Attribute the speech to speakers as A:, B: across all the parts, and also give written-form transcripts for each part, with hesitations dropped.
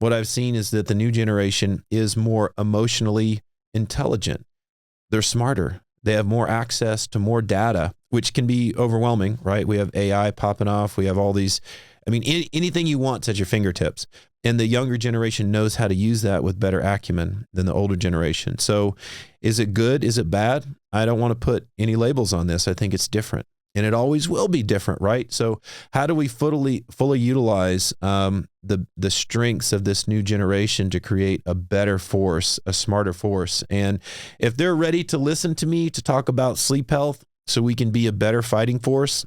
A: what I've seen is that the new generation is more emotionally intelligent. They're smarter. They have more access to more data, which can be overwhelming, right? We have AI popping off. We have all these, anything you want at your fingertips. And the younger generation knows how to use that with better acumen than the older generation. So is it good? Is it bad? I don't want to put any labels on this. I think it's different. And it always will be different, right? So how do we fully utilize the strengths of this new generation to create a better force, a smarter force? And if they're ready to listen to me to talk about sleep health so we can be a better fighting force,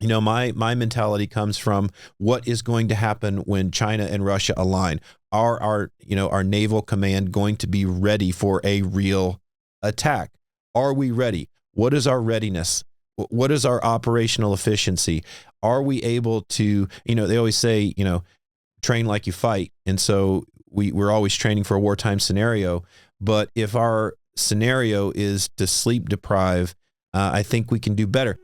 A: my mentality comes from what is going to happen when China and Russia align. Are our naval command going to be ready for a real attack? Are we ready? What is our readiness? What is our operational efficiency? Are we able to, they always say, train like you fight. And so we're always training for a wartime scenario. But if our scenario is to sleep deprive, I think we can do better.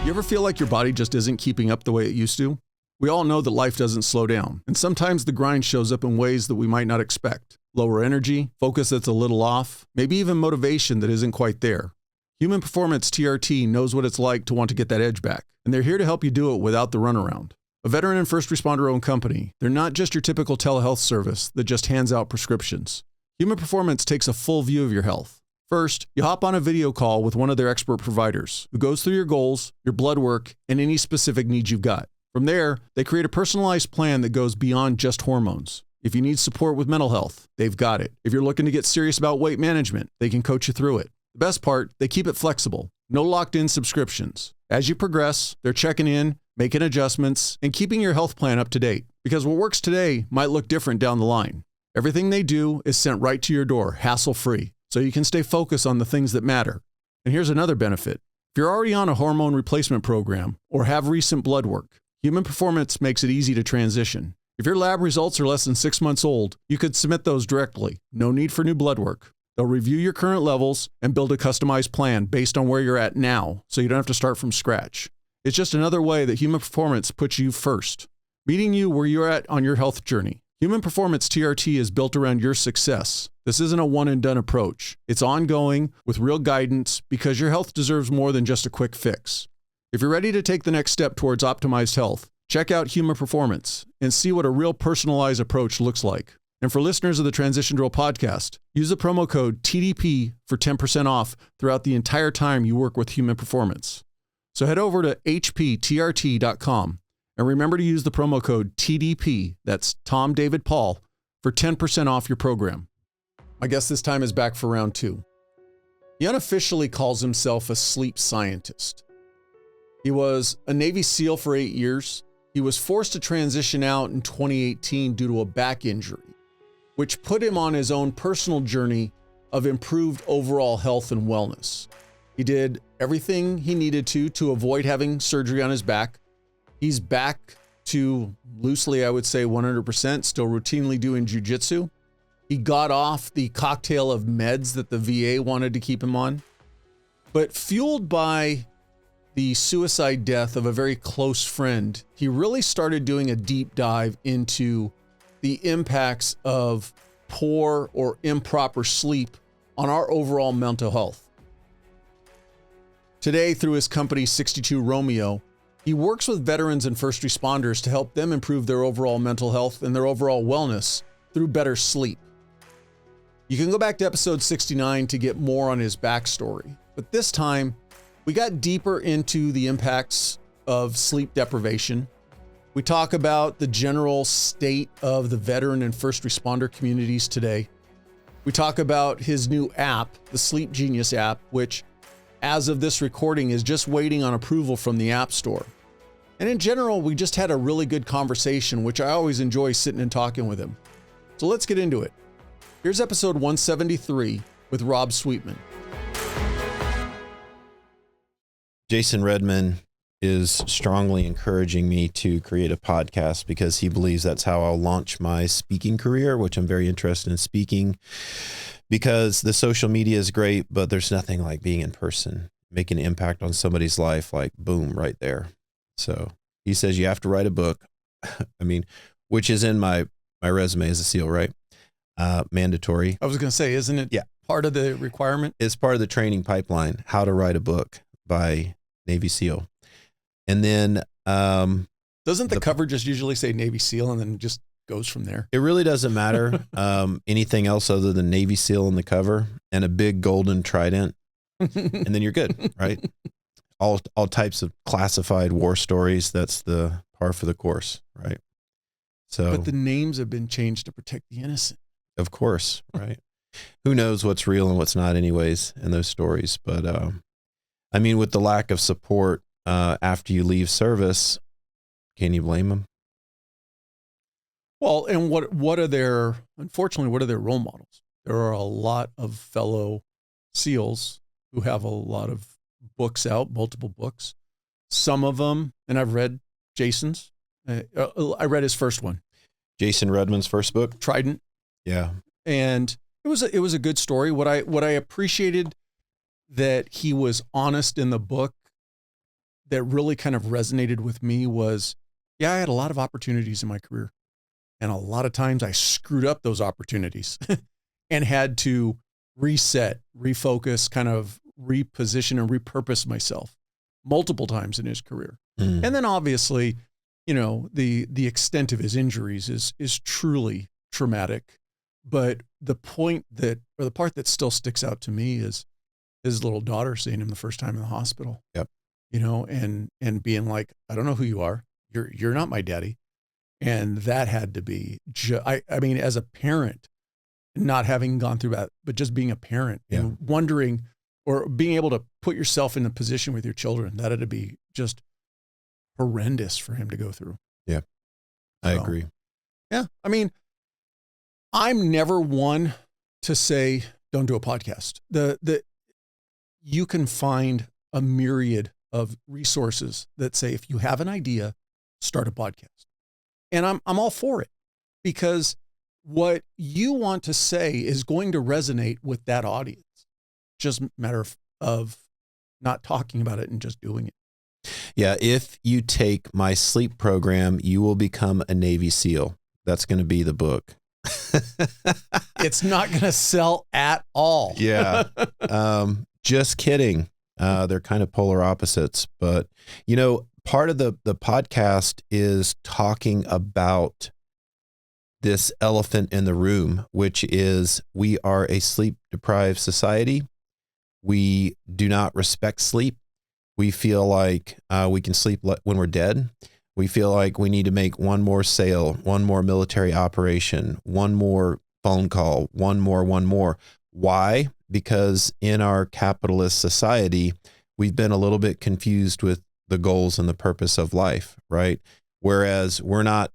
B: You ever feel like your body just isn't keeping up the way it used to? We all know that life doesn't slow down, and sometimes the grind shows up in ways that we might not expect. Lower energy, focus that's a little off, maybe even motivation that isn't quite there. Human Performance TRT knows what it's like to want to get that edge back, and they're here to help you do it without the runaround. A veteran and first responder-owned company, they're not just your typical telehealth service that just hands out prescriptions. Human Performance takes a full view of your health. First, you hop on a video call with one of their expert providers who goes through your goals, your blood work, and any specific needs you've got. From there, they create a personalized plan that goes beyond just hormones. If you need support with mental health, they've got it. If you're looking to get serious about weight management, they can coach you through it. The best part, they keep it flexible. No locked-in subscriptions. As you progress, they're checking in, making adjustments, and keeping your health plan up to date. Because what works today might look different down the line. Everything they do is sent right to your door, hassle-free, so you can stay focused on the things that matter. And here's another benefit. If you're already on a hormone replacement program or have recent blood work, Human Performance makes it easy to transition. If your lab results are less than 6 months old, you could submit those directly. No need for new blood work. They'll review your current levels and build a customized plan based on where you're at now, so you don't have to start from scratch. It's just another way that Human Performance puts you first, meeting you where you're at on your health journey. Human Performance TRT is built around your success. This isn't a one-and-done approach. It's ongoing with real guidance because your health deserves more than just a quick fix. If you're ready to take the next step towards optimized health, check out Human Performance and see what a real personalized approach looks like. And for listeners of the Transition Drill podcast, use the promo code TDP for 10% off throughout the entire time you work with Human Performance. So head over to hptrt.com and remember to use the promo code TDP, that's Tom David Paul, for 10% off your program. My guest this time is back for round 2. He unofficially calls himself a sleep scientist. He was a Navy SEAL for 8 years. He was forced to transition out in 2018 due to a back injury, which put him on his own personal journey of improved overall health and wellness. He did everything he needed to avoid having surgery on his back. He's back to, loosely I would say 100%, still routinely doing jiu-jitsu. He got off the cocktail of meds that the VA wanted to keep him on. But fueled by the suicide death of a very close friend, he really started doing a deep dive into the impacts of poor or improper sleep on our overall mental health. Today, through his company 62 Romeo, he works with veterans and first responders to help them improve their overall mental health and their overall wellness through better sleep. You can go back to episode 69 to get more on his backstory, but this time we got deeper into the impacts of sleep deprivation. We talk about the general state of the veteran and first responder communities today. We talk about his new app, the Sleep Genius app, which as of this recording is just waiting on approval from the App Store. And in general, we just had a really good conversation, which I always enjoy sitting and talking with him. So let's get into it. Here's episode 173 with Rob Sweetman.
A: Jason Redman is strongly encouraging me to create a podcast because he believes that's how I'll launch my speaking career, which I'm very interested in speaking. because the social media is great, but there's nothing like being in person, making an impact on somebody's life, like boom, right there. So he says you have to write a book. I mean, which is in my resume as a SEAL, right? Mandatory.
B: I was going to say, isn't it part of the requirement?
A: It's part of the training pipeline, how to write a book by Navy SEAL. And then
B: doesn't the cover just usually say Navy SEAL and then just goes from there?
A: It really doesn't matter anything else other than Navy SEAL on the cover and a big golden trident, and then you're good, right? All types of classified war stories. That's the par for the course, right? So,
B: but the names have been changed to protect the innocent.
A: Of course, right? Who knows what's real and what's not, anyways, in those stories? But I mean, with the lack of support after you leave service, can you blame them?
B: Well, and what are their role models? There are a lot of fellow SEALs who have a lot of books out, multiple books. Some of them, and I've read Jason's. I read his first one.
A: Jason Redman's first book,
B: Trident.
A: Yeah.
B: And it was a good story. What I appreciated that he was honest in the book that really kind of resonated with me was, I had a lot of opportunities in my career. And a lot of times I screwed up those opportunities and had to reset, refocus, kind of reposition and repurpose myself multiple times in his career. And then obviously, the extent of his injuries is truly traumatic. But the part that still sticks out to me is his little daughter seeing him the first time in the hospital.
A: Yep.
B: And being like, I don't know who you are. You're not my daddy. And that had to be, I mean, as a parent, not having gone through that, but just being a parent and wondering or being able to put yourself in a position with your children, that had to be just horrendous for him to go through.
A: Yeah, I agree.
B: Yeah. I mean, I'm never one to say, don't do a podcast. You can find a myriad of resources that say, if you have an idea, start a podcast. And I'm all for it, because what you want to say is going to resonate with that audience. Just a matter of not talking about it and just doing it.
A: Yeah. If you take my sleep program, you will become a Navy SEAL. That's going to be the book.
B: It's not going to sell at all.
A: Yeah. Just kidding. They're kind of polar opposites, but part of the podcast is talking about this elephant in the room, which is we are a sleep deprived society. We do not respect sleep. We feel like we can sleep when we're dead. We feel like we need to make one more sale, one more military operation, one more phone call, one more. Why? Because in our capitalist society, we've been a little bit confused with the goals and the purpose of life, right? Whereas we're not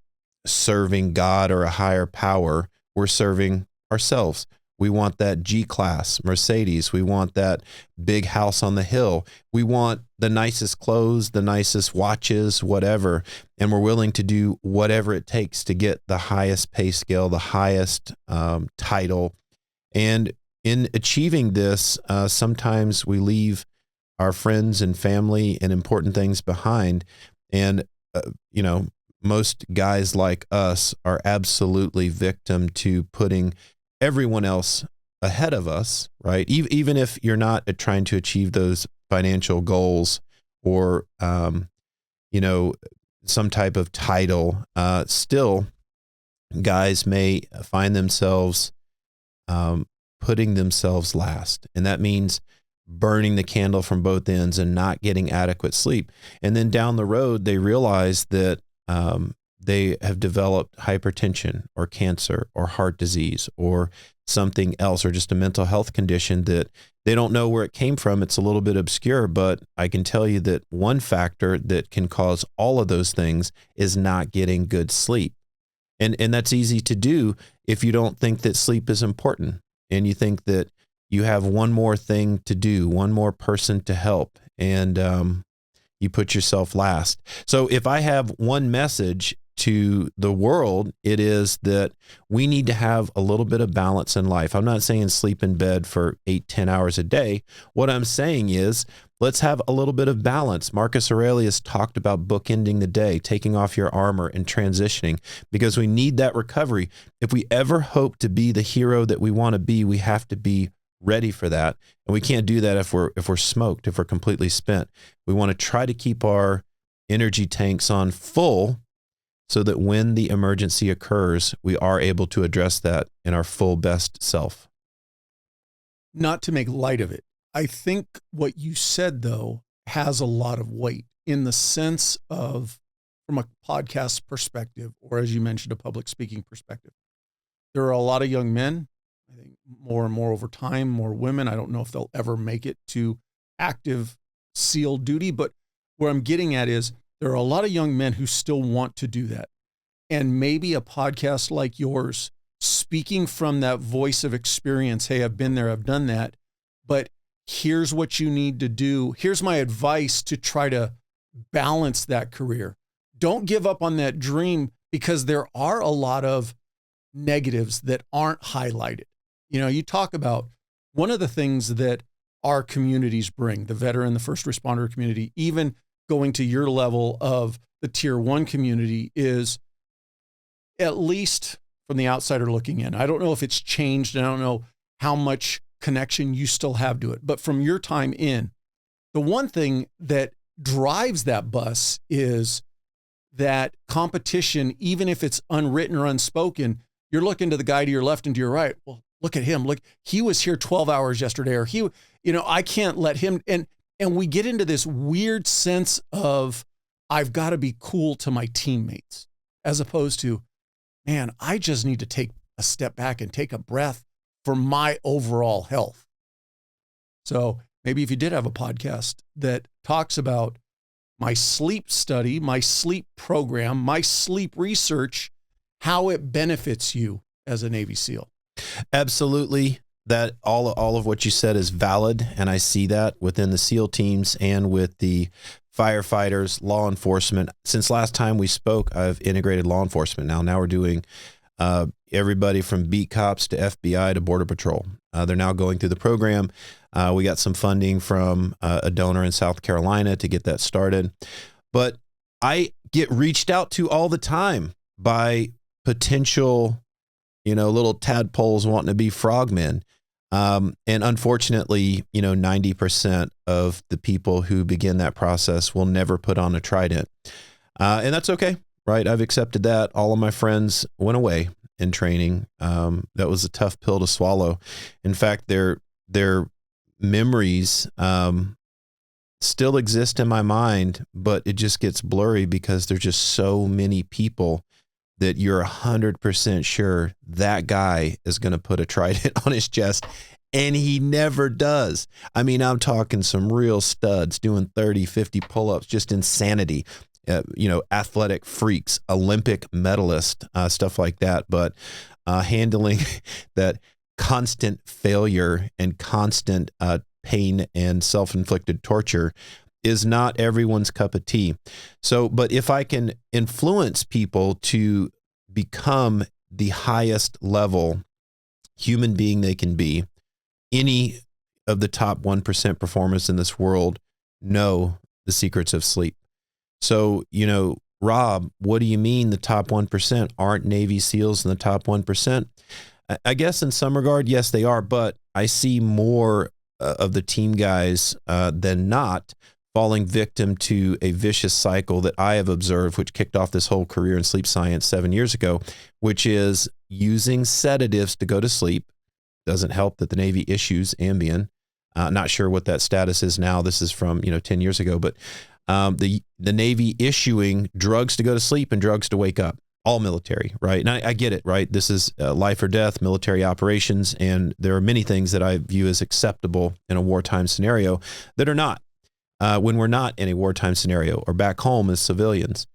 A: serving God or a higher power, we're serving ourselves. We want that G-Class Mercedes. We want that big house on the hill. We want the nicest clothes, the nicest watches, whatever. And we're willing to do whatever it takes to get the highest pay scale, the highest title. And in achieving this, sometimes we leave our friends and family and important things behind. And, most guys like us are absolutely victim to putting everyone else ahead of us, right? Even if you're not trying to achieve those financial goals or, some type of title, still guys may find themselves putting themselves last. And that means burning the candle from both ends and not getting adequate sleep. And then down the road, they realize that they have developed hypertension or cancer or heart disease or something else, or just a mental health condition that they don't know where it came from. It's a little bit obscure, but I can tell you that one factor that can cause all of those things is not getting good sleep. And that's easy to do if you don't think that sleep is important and you think that you have one more thing to do, one more person to help, and you put yourself last. So if I have one message, to the world, it is that we need to have a little bit of balance in life. I'm not saying sleep in bed for 8-10 hours a day. What I'm saying is let's have a little bit of balance. Marcus Aurelius talked about bookending the day, taking off your armor and transitioning, because we need that recovery. If we ever hope to be the hero that we want to be, we have to be ready for that. And we can't do that if we're smoked, if we're completely spent. We want to try to keep our energy tanks on full so that when the emergency occurs, we are able to address that in our full best self.
B: Not to make light of it, I think what you said, though, has a lot of weight in the sense of, from a podcast perspective, or as you mentioned, a public speaking perspective. There are a lot of young men, I think more and more over time, more women. I don't know if they'll ever make it to active SEAL duty, but where I'm getting at is there are a lot of young men who still want to do that. And maybe a podcast like yours, speaking from that voice of experience, hey, I've been there, I've done that, but here's what you need to do. Here's my advice to try to balance that career. Don't give up on that dream, because there are a lot of negatives that aren't highlighted. You know, you talk about one of the things that our communities bring, the veteran, the first responder community, even going to your level of the tier 1 community, is, at least from the outsider looking in, I don't know if it's changed, and I don't know how much connection you still have to it, but from your time in, the one thing that drives that bus is that competition, even if it's unwritten or unspoken. You're looking to the guy to your left and to your right. Well, look at him. Look, he was here 12 hours yesterday, or I can't let him. And we get into this weird sense of, I've got to be cool to my teammates, as opposed to, man, I just need to take a step back and take a breath for my overall health. So maybe if you did have a podcast that talks about my sleep study, my sleep program, my sleep research, how it benefits you as a Navy SEAL.
A: Absolutely. That all of what you said is valid. And I see that within the SEAL teams and with the firefighters, law enforcement. Since last time we spoke, I've integrated law enforcement. Now we're doing everybody from beat cops to FBI to Border Patrol. They're now going through the program. We got some funding from a donor in South Carolina to get that started. But I get reached out to all the time by potential, little tadpoles wanting to be frogmen. And unfortunately, 90% of the people who begin that process will never put on a trident. And that's okay, right? I've accepted that. All of my friends went away in training. That was a tough pill to swallow. In fact, their memories still exist in my mind, but it just gets blurry because there's just so many people that you're 100% sure that guy is going to put a trident on his chest, and he never does. I mean, I'm talking some real studs doing 30, 50 pull-ups, just insanity, athletic freaks, Olympic medalist, stuff like that. But handling that constant failure and constant pain and self-inflicted torture is not everyone's cup of tea. So, but if I can influence people to become the highest level human being they can be, any of the top 1% performers in this world know the secrets of sleep. So, Rob, what do you mean the top 1%? Aren't Navy SEALs in the top 1%? I guess in some regard, yes, they are, but I see more of the team guys than not falling victim to a vicious cycle that I have observed, which kicked off this whole career in sleep science 7 years ago, which is using sedatives to go to sleep. Doesn't help that the Navy issues Ambien. Not sure what that status is now. This is from 10 years ago, but the Navy issuing drugs to go to sleep and drugs to wake up. All military, right? And I get it, right? This is life or death, military operations, and there are many things that I view as acceptable in a wartime scenario that are not when we're not in a wartime scenario or back home as civilians.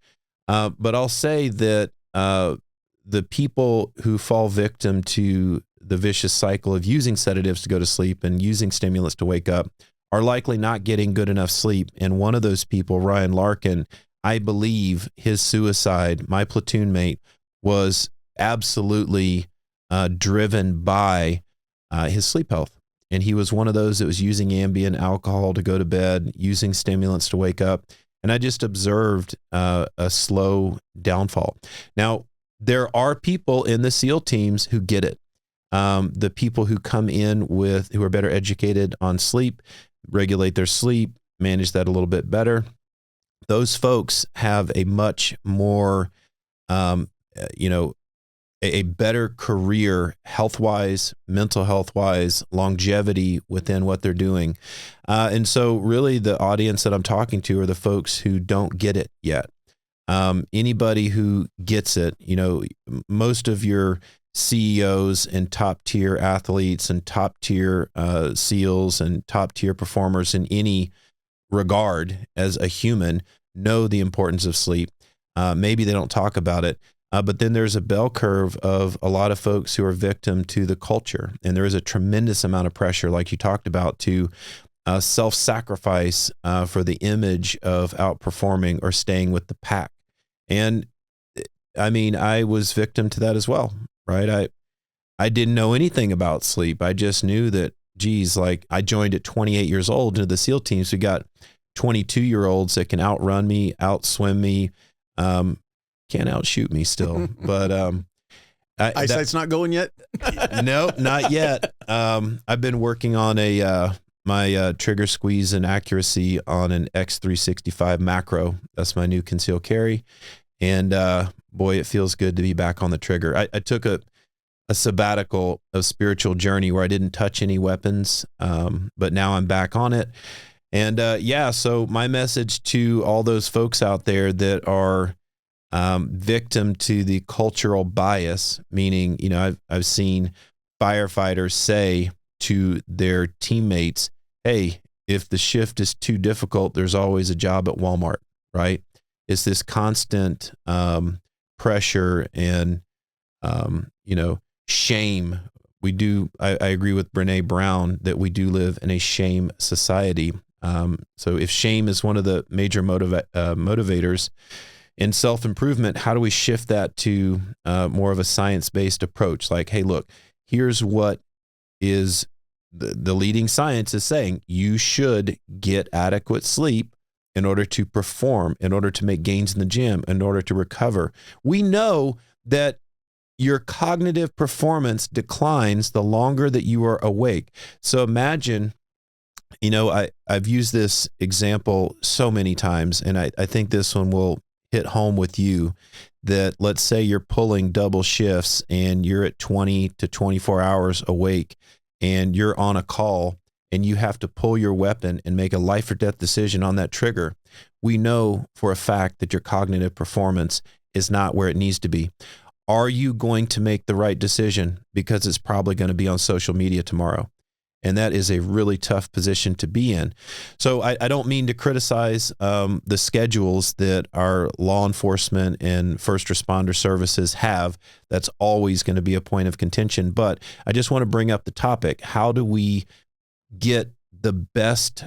A: But I'll say that the people who fall victim to the vicious cycle of using sedatives to go to sleep and using stimulants to wake up are likely not getting good enough sleep. And one of those people, Ryan Larkin, I believe his suicide, my platoon mate, was absolutely driven by his sleep health. And he was one of those that was using Ambien alcohol to go to bed, using stimulants to wake up. And I just observed a slow downfall. Now, there are people in the SEAL teams who get it. The people who come in who are better educated on sleep, regulate their sleep, manage that a little bit better. Those folks have a much more, a better career health-wise, mental health-wise, longevity within what they're doing. And so really the audience that I'm talking to are the folks who don't get it yet. Anybody who gets it, most of your CEOs and top tier athletes and top tier SEALs and top tier performers in any regard as a human know the importance of sleep. Maybe they don't talk about it, but then there's a bell curve of a lot of folks who are victim to the culture. And there is a tremendous amount of pressure, like you talked about, to self-sacrifice for the image of outperforming or staying with the pack. And I mean, I was victim to that as well, right? I didn't know anything about sleep. I just knew that, geez, like I joined at 28 years old into the SEAL teams. We got 22-year-olds that can outrun me, outswim me, can't outshoot me still, but
B: eyesight's not going yet.
A: No, not yet. I've been working on my trigger squeeze and accuracy on an X365 macro. That's my new concealed carry, and boy, it feels good to be back on the trigger. I took a sabbatical of spiritual journey where I didn't touch any weapons, but now I'm back on it. And so my message to all those folks out there that are victim to the cultural bias, meaning, I've seen firefighters say to their teammates, hey, if the shift is too difficult, there's always a job at Walmart, right? It's this constant pressure and, shame. I agree with Brene Brown that we do live in a shame society. So if shame is one of the major motivators in self-improvement, how do we shift that to more of a science-based approach? Like, hey, look, here's what is the leading science is saying. You should get adequate sleep in order to perform, in order to make gains in the gym, in order to recover. We know that your cognitive performance declines the longer that you are awake. So imagine, I've used this example so many times, and I think this one will hit home with you, that let's say you're pulling double shifts and you're at 20 to 24 hours awake and you're on a call and you have to pull your weapon and make a life or death decision on that trigger. We know for a fact that your cognitive performance is not where it needs to be. Are you going to make the right decision? Because it's probably going to be on social media tomorrow. And that is a really tough position to be in. So I don't mean to criticize the schedules that our law enforcement and first responder services have. That's always going to be a point of contention. But I just want to bring up the topic. How do we get the best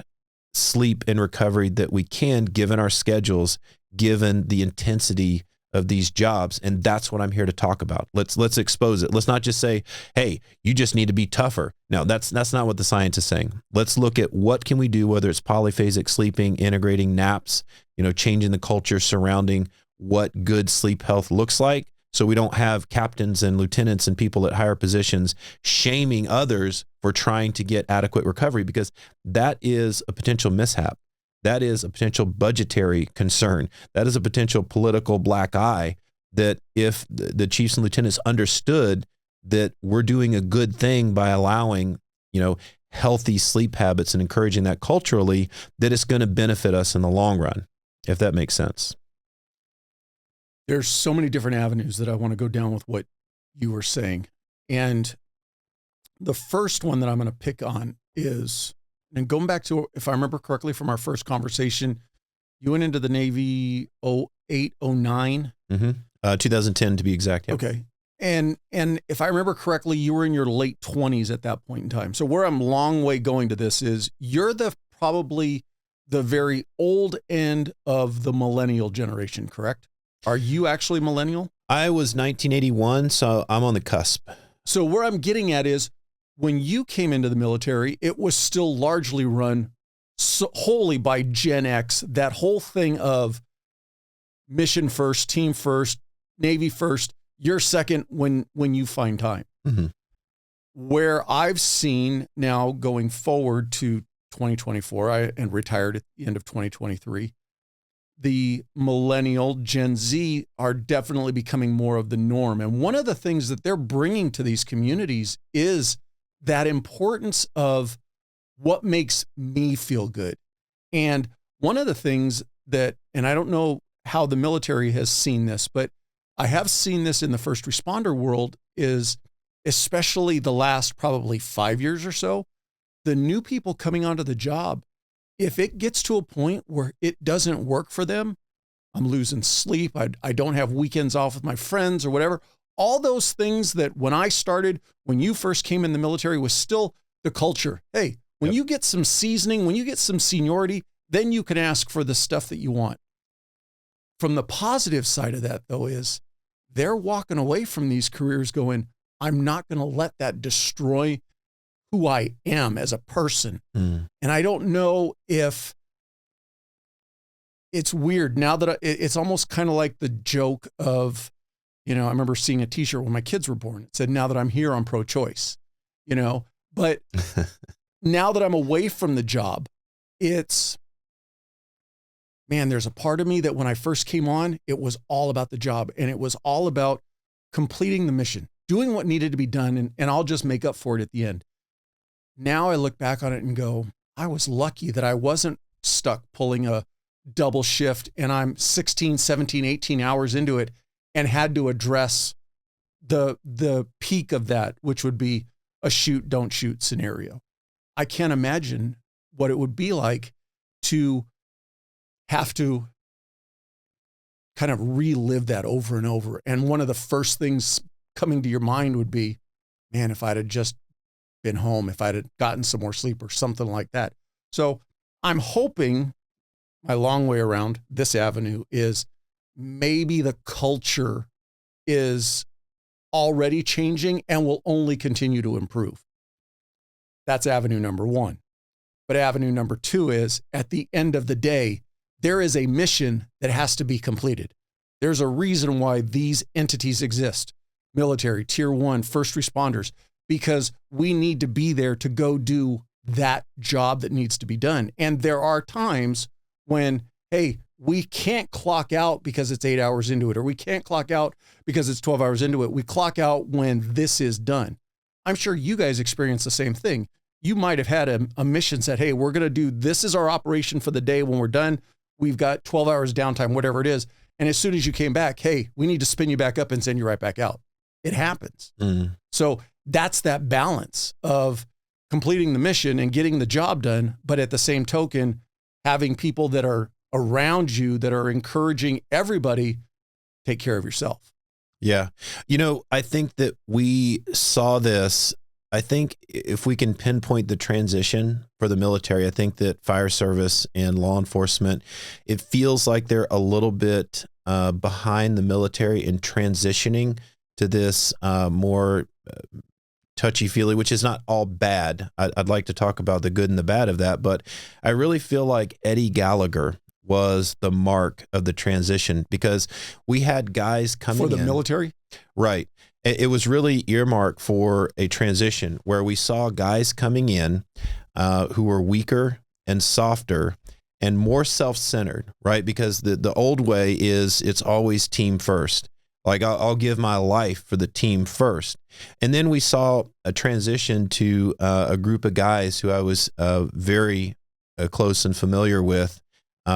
A: sleep and recovery that we can, given our schedules, given the intensity of these jobs? And that's what I'm here to talk about. Let's expose it. Let's not just say, hey, you just need to be tougher. No, that's not what the science is saying. Let's look at what can we do, whether it's polyphasic sleeping, integrating naps, changing the culture surrounding what good sleep health looks like, so we don't have captains and lieutenants and people at higher positions shaming others for trying to get adequate recovery, because that is a potential mishap. That is a potential budgetary concern. That is a potential political black eye, that if the chiefs and lieutenants understood that we're doing a good thing by allowing, healthy sleep habits and encouraging that culturally, that it's going to benefit us in the long run, if that makes sense.
B: There's so many different avenues that I want to go down with what you were saying. And the first one that I'm going to pick on is, and going back to, if I remember correctly from our first conversation, you went into the Navy 08, 09?
A: 2010 to be exact. Yep.
B: Okay. And if I remember correctly, you were in your late 20s at that point in time. So where I'm long way going to this is, you're the probably the very old end of the millennial generation, correct? Are you actually millennial?
A: I was 1981, so I'm on the cusp.
B: So where I'm getting at is when you came into the military, it was still largely run wholly by Gen X. That whole thing of mission first, team first, Navy first, you're second when you find time.
A: Mm-hmm.
B: Where I've seen now going forward to 2024, and retired at the end of 2023, the millennial Gen Z are definitely becoming more of the norm. And one of the things that they're bringing to these communities is that importance of what makes me feel good. And one of the things that, and I don't know how the military has seen this, but I have seen this in the first responder world, is especially the last probably 5 years or so, the new people coming onto the job, if it gets to a point where it doesn't work for them, I'm losing sleep, I don't have weekends off with my friends or whatever, all those things that when I started, when you first came in the military, was still the culture. Hey, when you get some seasoning, when you get some seniority, then you can ask for the stuff that you want. From the positive side of that, though, is they're walking away from these careers going, I'm not going to let that destroy who I am as a person. And I don't know if it's weird now that it's almost kind of like the joke of, I remember seeing a t-shirt when my kids were born. It said, now that I'm here, I'm pro-choice, but now that I'm away from the job, it's, man, there's a part of me that when I first came on, it was all about the job, and it was all about completing the mission, doing what needed to be done, and I'll just make up for it at the end. Now I look back on it and go, I was lucky that I wasn't stuck pulling a double shift and I'm 16, 17, 18 hours into it and had to address the peak of that, which would be a shoot, don't shoot scenario. I can't imagine what it would be like to have to kind of relive that over and over. And one of the first things coming to your mind would be, man, if I'd have just been home, if I'd have gotten some more sleep or something like that. So I'm hoping my long way around this avenue is maybe the culture is already changing and will only continue to improve. That's avenue number one. But avenue number two is, at the end of the day, there is a mission that has to be completed. There's a reason why these entities exist. Military, tier 1, first responders, because we need to be there to go do that job that needs to be done. And there are times when, hey, we can't clock out because it's 8 hours into it, or we can't clock out because it's 12 hours into it. We clock out when this is done. I'm sure you guys experience the same thing. You might have had a mission set, hey, we're going to do, this is our operation for the day. When we're done, we've got 12 hours downtime, whatever it is. And as soon as you came back, hey, we need to spin you back up and send you right back out. It happens. So that's that balance of completing the mission and getting the job done, but at the same token, having people that are around you that are encouraging everybody, take care of yourself.
A: Yeah. I think that we saw this. I think if we can pinpoint the transition for the military, I think that fire service and law enforcement, it feels like they're a little bit behind the military in transitioning to this more touchy-feely, which is not all bad. I'd like to talk about the good and the bad of that, but I really feel like Eddie Gallagher was the mark of the transition, because we had guys coming in.
B: For the military?
A: Right. It was really earmarked for a transition where we saw guys coming in who were weaker and softer and more self-centered, right? Because the old way is it's always team first. Like I'll give my life for the team first. And then we saw a transition to a group of guys who I was very close and familiar with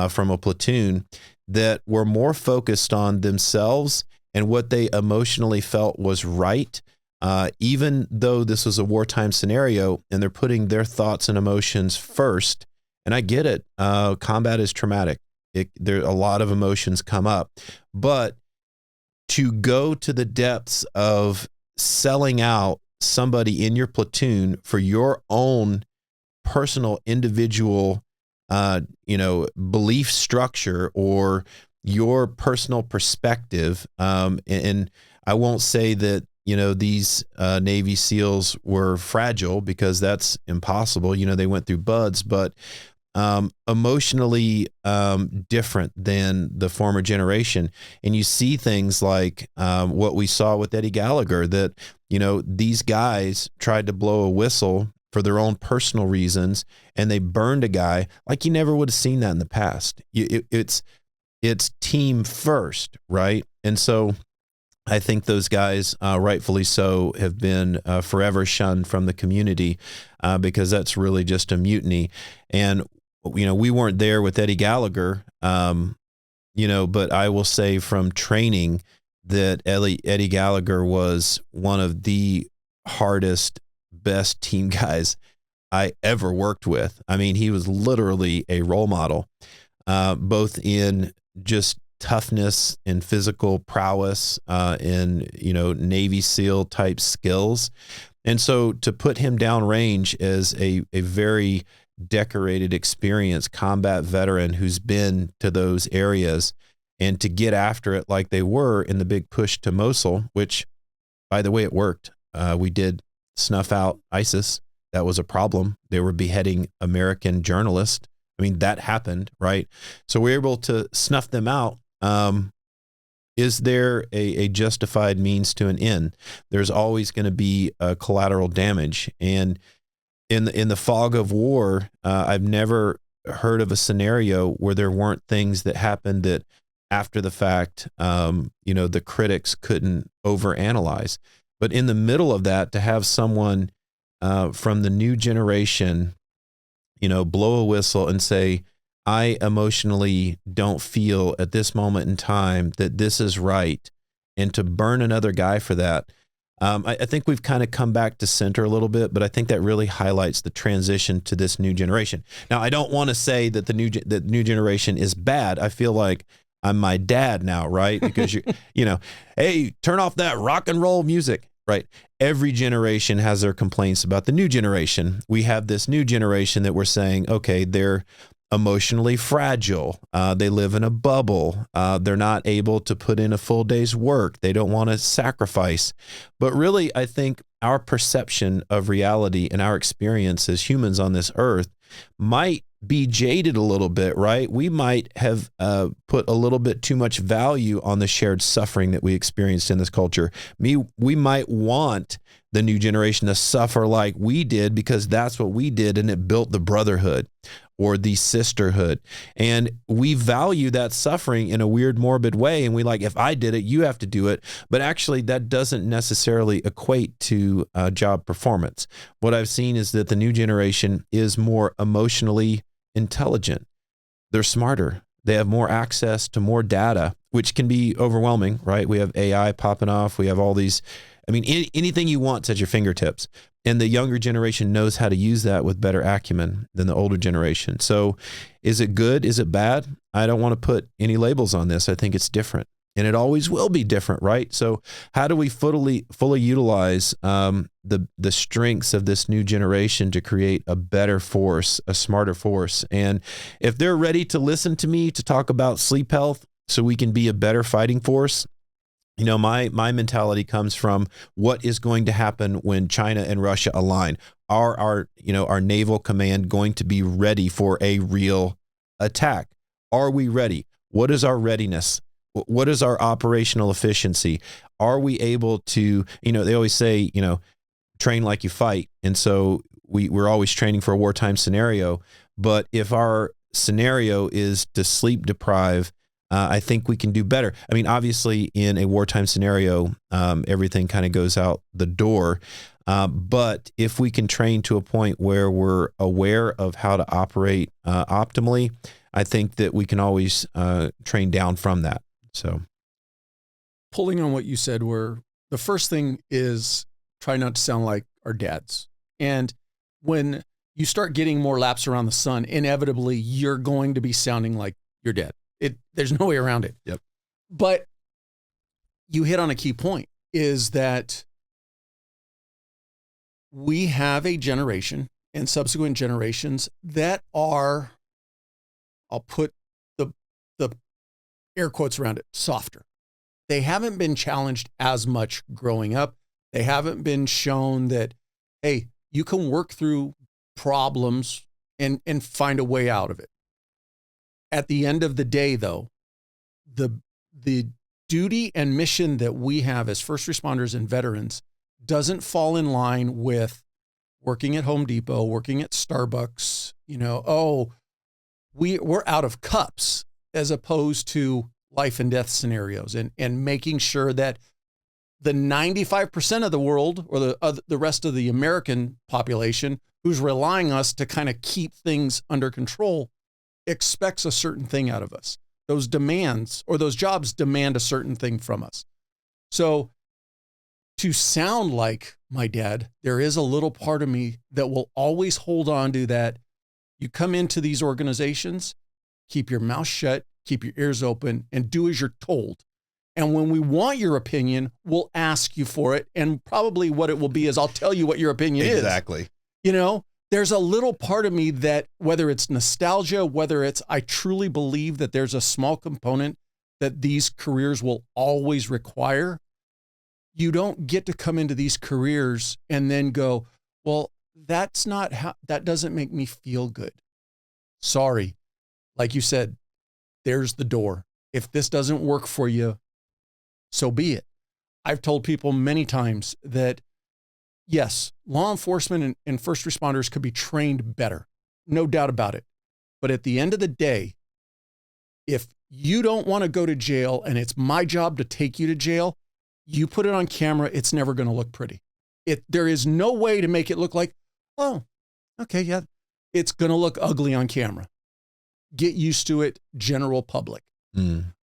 A: from a platoon that were more focused on themselves and what they emotionally felt was right, even though this was a wartime scenario and they're putting their thoughts and emotions first. And I get it. Combat is traumatic. There a lot of emotions come up, but to go to the depths of selling out somebody in your platoon for your own personal individual belief structure or your personal perspective. And I won't say that, these Navy SEALs were fragile, because that's impossible. They went through buds, but emotionally different than the former generation. And you see things like what we saw with Eddie Gallagher, that, these guys tried to blow a whistle for their own personal reasons, and they burned a guy like you never would have seen that in the past. It's team first, right? And so I think those guys, rightfully so, have been forever shunned from the community because that's really just a mutiny. And we weren't there with Eddie Gallagher, but I will say from training that Eddie Gallagher was one of the hardest, best team guys I ever worked with. I mean, he was literally a role model, both in just toughness and physical prowess, in Navy SEAL type skills. And so to put him downrange as a very decorated, experienced combat veteran who's been to those areas, and to get after it like they were in the big push to Mosul, which, by the way, it worked. We did snuff out ISIS. That was a problem. They were beheading American journalists. I mean, that happened, right? So we were able to snuff them out. Is there a justified means to an end? There's always going to be collateral damage. And in the fog of war, I've never heard of a scenario where there weren't things that happened that after the fact, the critics couldn't overanalyze. But in the middle of that, to have someone from the new generation, blow a whistle and say, I emotionally don't feel at this moment in time that this is right, and to burn another guy for that. I think we've kind of come back to center a little bit, but I think that really highlights the transition to this new generation. Now, I don't want to say that the new generation is bad. I feel like I'm my dad now, right? Because hey, turn off that rock and roll music, right? Every generation has their complaints about the new generation. We have this new generation that we're saying, okay, they're emotionally fragile. They live in a bubble. They're not able to put in a full day's work. They don't want to sacrifice. But really, I think our perception of reality and our experience as humans on this earth might be jaded a little bit, right? We might have put a little bit too much value on the shared suffering that we experienced in this culture. We might want the new generation to suffer like we did because that's what we did, and it built the brotherhood or the sisterhood. And we value that suffering in a weird, morbid way. And we like, if I did it, you have to do it. But actually, that doesn't necessarily equate to job performance. What I've seen is that the new generation is more emotionally intelligent. They're smarter. They have more access to more data, which can be overwhelming, right? We have AI popping off. We have all these, anything you want's at your fingertips. And the younger generation knows how to use that with better acumen than the older generation. So is it good? Is it bad? I don't want to put any labels on this. I think it's different. And it always will be different, right? So how do we fully utilize the strengths of this new generation to create a better force, a smarter force? And if they're ready to listen to me to talk about sleep health so we can be a better fighting force, my mentality comes from what is going to happen when China and Russia align. Are our naval command going to be ready for a real attack? Are we ready? What is our readiness? What is our operational efficiency? Are we able to, they always say, train like you fight. And so we're always training for a wartime scenario. But if our scenario is to sleep deprive, I think we can do better. Obviously, in a wartime scenario, everything kind of goes out the door. But if we can train to a point where we're aware of how to operate optimally, I think that we can always train down from that. So,
B: pulling on what you said, where the first thing is try not to sound like our dads. And when you start getting more laps around the sun, inevitably you're going to be sounding like your dad. There's no way around it.
A: Yep.
B: But you hit on a key point, is that we have a generation and subsequent generations that are I'll put the air quotes around it, softer. They haven't been challenged as much growing up. They haven't been shown that, hey, you can work through problems and find a way out of it. At the end of the day, though, the duty and mission that we have as first responders and veterans doesn't fall in line with working at Home Depot, working at Starbucks, we're out of cups, as opposed to life and death scenarios, and making sure that the 95% of the world, or the rest of the American population who's relying on us to kind of keep things under control, expects a certain thing out of us. Those demands, or those jobs, demand a certain thing from us. So to sound like my dad, there is a little part of me that will always hold on to that. You come into these organizations, keep your mouth shut, keep your ears open, and do as you're told. And when we want your opinion, we'll ask you for it. And probably what it will be is, I'll tell you what your opinion is.
A: Exactly.
B: There's a little part of me that, whether it's nostalgia, whether it's, I truly believe that there's a small component that these careers will always require. You don't get to come into these careers and then go, well, that doesn't make me feel good. Sorry. Like you said, there's the door. If this doesn't work for you, so be it. I've told people many times that, yes, law enforcement and first responders could be trained better. No doubt about it. But at the end of the day, if you don't want to go to jail and it's my job to take you to jail, you put it on camera, it's never going to look pretty. There is no way to make it look like, oh, okay, yeah, it's going to look ugly on camera. Get used to it, general public.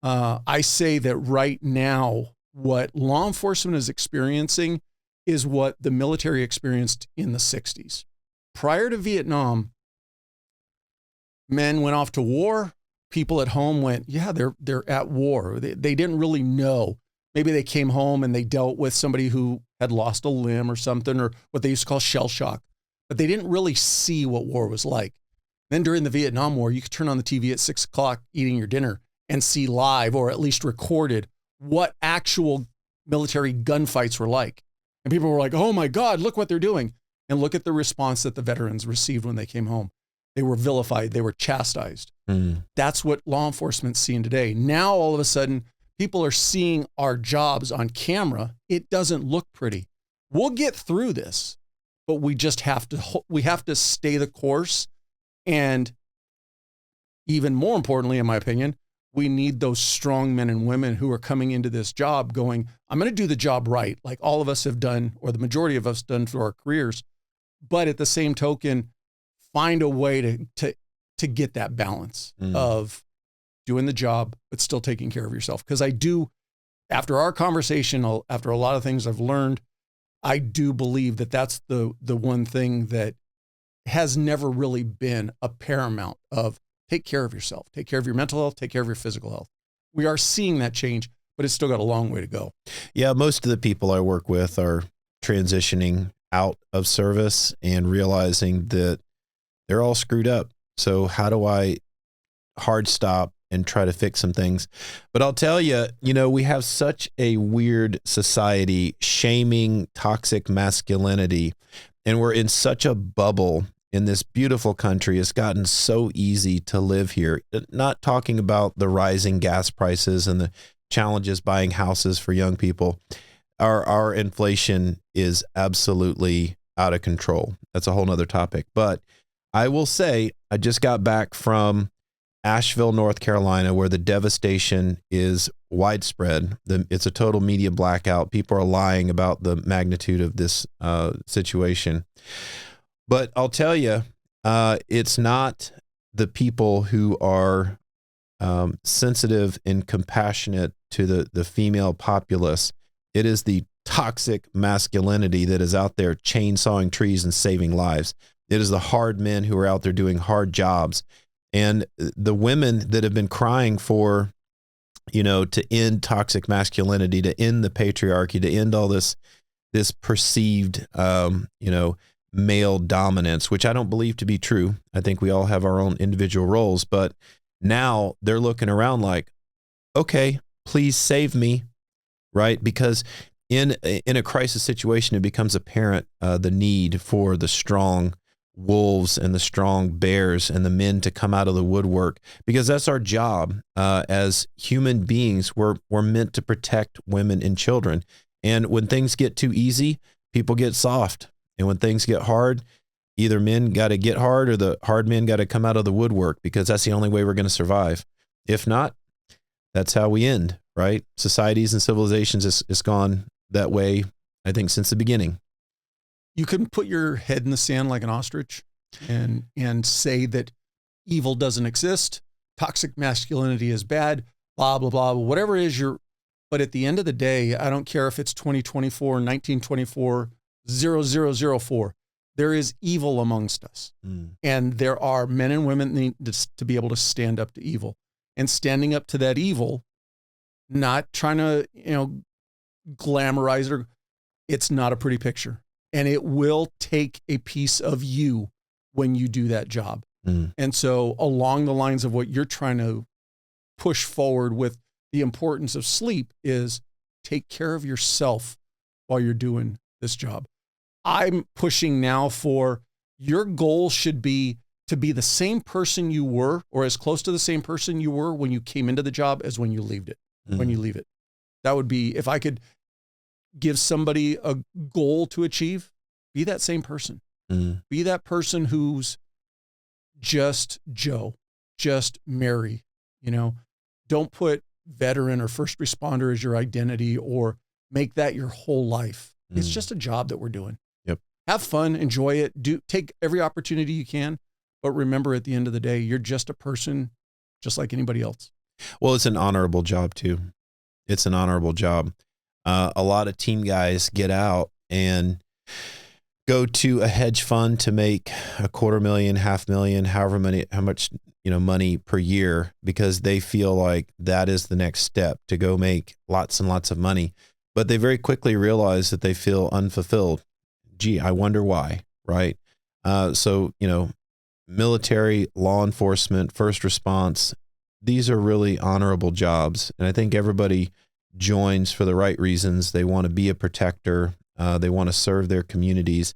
B: I say that right now, what law enforcement is experiencing is what the military experienced in the 60s. Prior to Vietnam, men went off to war. People at home went, yeah, they're at war. They didn't really know. Maybe they came home and they dealt with somebody who had lost a limb or something, or what they used to call shell shock. But they didn't really see what war was like. Then during the Vietnam War, you could turn on the TV at 6 o'clock eating your dinner and see live, or at least recorded, what actual military gunfights were like. And people were like, oh my God, look what they're doing. And look at the response that the veterans received when they came home. They were vilified. They were chastised. That's what law enforcement's seeing today. Now, all of a sudden, people are seeing our jobs on camera. It doesn't look pretty. We'll get through this, but we just have to stay the course. And even more importantly, in my opinion, we need those strong men and women who are coming into this job going, I'm going to do the job right, like all of us have done, or the majority of us done through our careers. But at the same token, find a way to get that balance of doing the job, but still taking care of yourself. Because I do, after our conversation, after a lot of things I've learned, I do believe that that's the one thing that has never really been a paramount of take care of yourself, take care of your mental health, take care of your physical health. We are seeing that change, but it's still got a long way to go.
A: Yeah, most of the people I work with are transitioning out of service and realizing that they're all screwed up. So how do I hard stop and try to fix some things? But I'll tell you, we have such a weird society shaming toxic masculinity, and we're in such a bubble in this beautiful country. It's gotten so easy to live here. Not talking about the rising gas prices and the challenges buying houses for young people. Our inflation is absolutely out of control. That's a whole nother topic. But I will say, I just got back from Asheville, North Carolina, where the devastation is widespread. It's a total media blackout. People are lying about the magnitude of this situation. But I'll tell you, it's not the people who are sensitive and compassionate to the female populace. It is the toxic masculinity that is out there chainsawing trees and saving lives. It is the hard men who are out there doing hard jobs. And the women that have been crying for, to end toxic masculinity, to end the patriarchy, to end all this perceived, male dominance, which I don't believe to be true. I think we all have our own individual roles, but Now they're looking around like, okay, please save me, right? Because in a crisis situation, it becomes apparent the need for the strong wolves and the strong bears and the men to come out of the woodwork, because that's our job as human beings. We're meant to protect women and children. And when things get too easy, people get soft. And when things get hard, either men got to get hard or the hard men got to come out of the woodwork, because that's the only way we're going to survive. If not, that's how we end, right? Societies and civilizations is gone that way, I think, since the beginning.
B: You can put your head in the sand like an ostrich and say that evil doesn't exist, toxic masculinity is bad, blah, blah, blah, whatever it is but at the end of the day, I don't care if it's 2024, 1924, 0004, there is evil amongst us. And there are men and women that need to be able to stand up to evil, and standing up to that evil, not trying to, glamorize it. It's not a pretty picture. And it will take a piece of you when you do that job. And so along the lines of what you're trying to push forward with the importance of sleep is take care of yourself while you're doing this job. I'm pushing now for your goal should be to be the same person you were, or as close to the same person you were when you came into the job as when you leave it. When you leave it, that would be, if I could give somebody a goal to achieve, be that same person. Be that person who's just Joe, just Mary, don't put veteran or first responder as your identity or make that your whole life. It's just a job that we're doing.
A: Yep.
B: Have fun, enjoy it, take every opportunity you can, but remember at the end of the day, you're just a person just like anybody else.
A: Well, it's an honorable job too. It's an honorable job. A lot of team guys get out and go to a hedge fund to make $250,000, $500,000, how much money per year, because they feel like that is the next step to go make lots and lots of money. But they very quickly realize that they feel unfulfilled. Gee, I wonder why, right? So military, law enforcement, first response, these are really honorable jobs. And I think everybody joins for the right reasons. They want to be a protector. They want to serve their communities.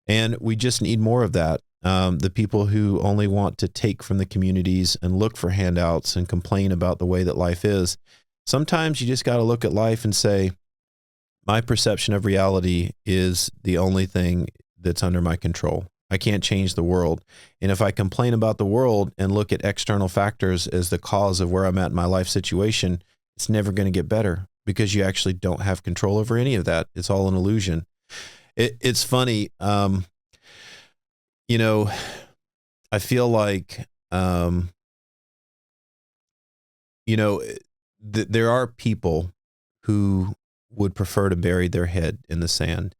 A: And we just need more of that. The people who only want to take from the communities and look for handouts and complain about the way that life is. Sometimes you just got to look at life and say, my perception of reality is the only thing that's under my control. I can't change the world. And if I complain about the world and look at external factors as the cause of where I'm at in my life situation, it's never going to get better, because you actually don't have control over any of that. It's all an illusion. It's funny. I feel like, there are people who would prefer to bury their head in the sand.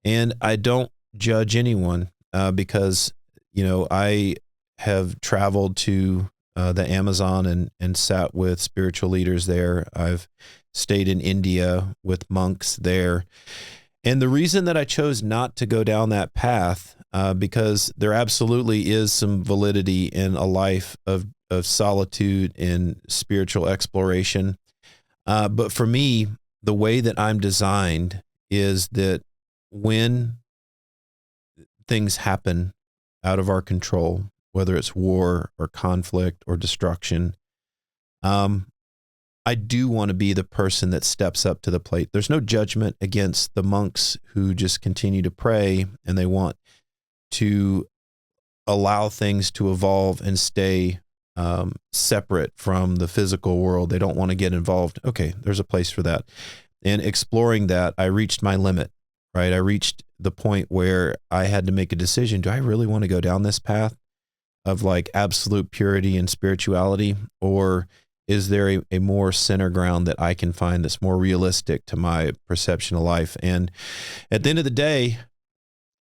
A: And I don't judge anyone because, I have traveled to the Amazon and sat with spiritual leaders there. I've stayed in India with monks there. And the reason that I chose not to go down that path, because there absolutely is some validity in a life of solitude and spiritual exploration. But for me, the way that I'm designed is that when things happen out of our control, whether it's war or conflict or destruction, I do want to be the person that steps up to the plate. There's no judgment against the monks who just continue to pray and they want to allow things to evolve and stay separate from the physical world. They don't want to get involved. Okay, there's a place for that. And exploring that, I reached my limit, right? I reached the point where I had to make a decision. Do I really want to go down this path of like absolute purity and spirituality? Or is there a more center ground that I can find that's more realistic to my perception of life? And at the end of the day,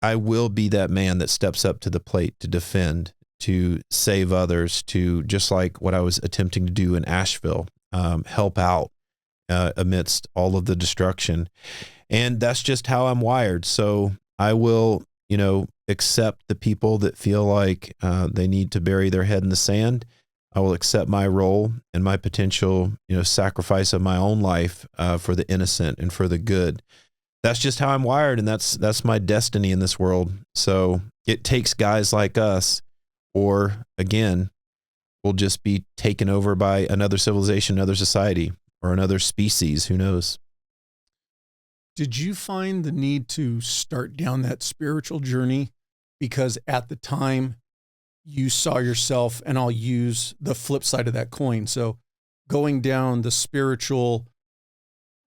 A: I will be that man that steps up to the plate to defend, to save others, to, just like what I was attempting to do in Asheville, help out amidst all of the destruction. And that's just how I'm wired. So I will, accept the people that feel like they need to bury their head in the sand. I will accept my role and my potential, sacrifice of my own life for the innocent and for the good. That's just how I'm wired, and that's my destiny in this world. So it takes guys like us, or again, we'll just be taken over by another civilization, another society, or another species. Who knows?
B: Did you find the need to start down that spiritual journey because at the time you saw yourself, and I'll use the flip side of that coin. So going down the spiritual,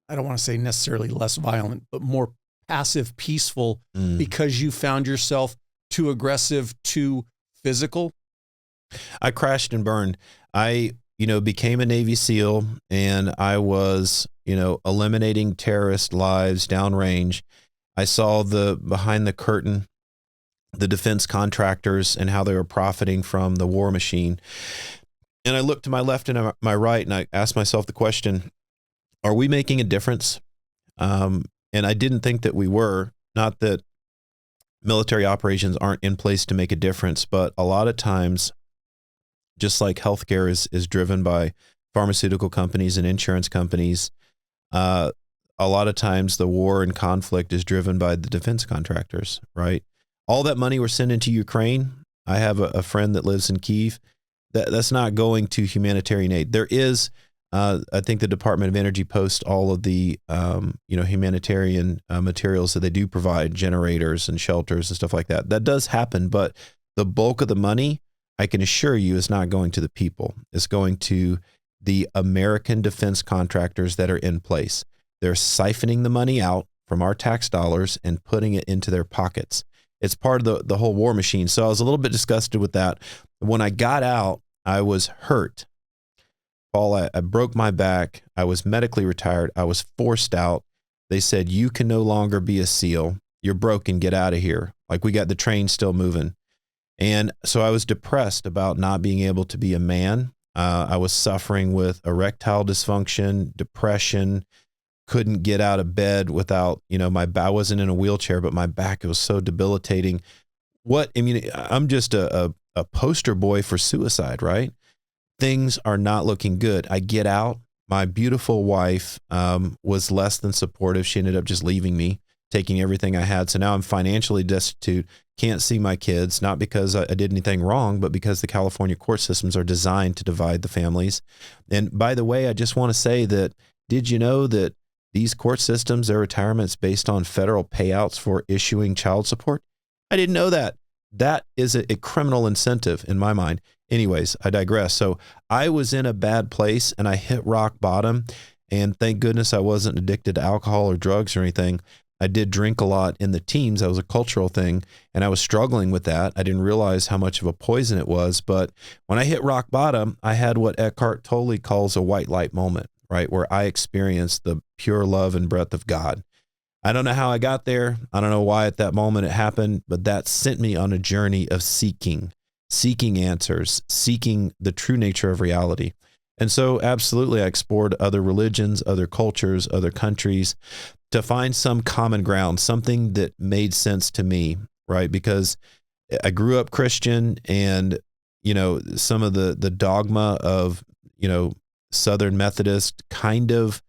B: I don't want to say necessarily less violent, but more passive, peaceful, because you found yourself too aggressive, too physical?
A: I crashed and burned. I, became a Navy SEAL, and I was, eliminating terrorist lives downrange. I saw the behind the curtain, the defense contractors and how they were profiting from the war machine. And I looked to my left and my right, and I asked myself the question, are we making a difference? And I didn't think that we were. Not that military operations aren't in place to make a difference, but a lot of times, just like healthcare is driven by pharmaceutical companies and insurance companies, a lot of times the war and conflict is driven by the defense contractors, right? All that money we're sending to Ukraine, I have a friend that lives in Kyiv, that's not going to humanitarian aid. There is, I think the Department of Energy posts all of the, humanitarian materials that they do provide, generators and shelters and stuff like that. That does happen, but the bulk of the money, I can assure you, is not going to the people. It's going to the American defense contractors that are in place. They're siphoning the money out from our tax dollars and putting it into their pockets. It's part of the whole war machine. So I was a little bit disgusted with that. When I got out, I was hurt. Paul, I broke my back. I was medically retired. I was forced out. They said, you can no longer be a SEAL. You're broken. Get out of here. Like, we got the train still moving. And so I was depressed about not being able to be a man. I was suffering with erectile dysfunction, depression, couldn't get out of bed without, I wasn't in a wheelchair, but my back, it was so debilitating. I'm just a poster boy for suicide, right? Things are not looking good. I get out. My beautiful wife was less than supportive. She ended up just leaving me, taking everything I had. So now I'm financially destitute, can't see my kids, not because I did anything wrong, but because the California court systems are designed to divide the families. And by the way, I just want to say that, did you know that these court systems, their retirement's based on federal payouts for issuing child support? I didn't know that. That is a criminal incentive in my mind. Anyways, I digress. So I was in a bad place and I hit rock bottom, and thank goodness I wasn't addicted to alcohol or drugs or anything. I did drink a lot in the teens. That was a cultural thing, and I was struggling with that. I didn't realize how much of a poison it was. But when I hit rock bottom, I had what Eckhart Tolle calls a white light moment, right? Where I experienced the pure love and breath of God. I don't know how I got there. I don't know why at that moment it happened, but that sent me on a journey of seeking answers, seeking the true nature of reality. And so absolutely, I explored other religions, other cultures, other countries to find some common ground, something that made sense to me, right? Because I grew up Christian, and, some of the dogma of, Southern Methodist kind of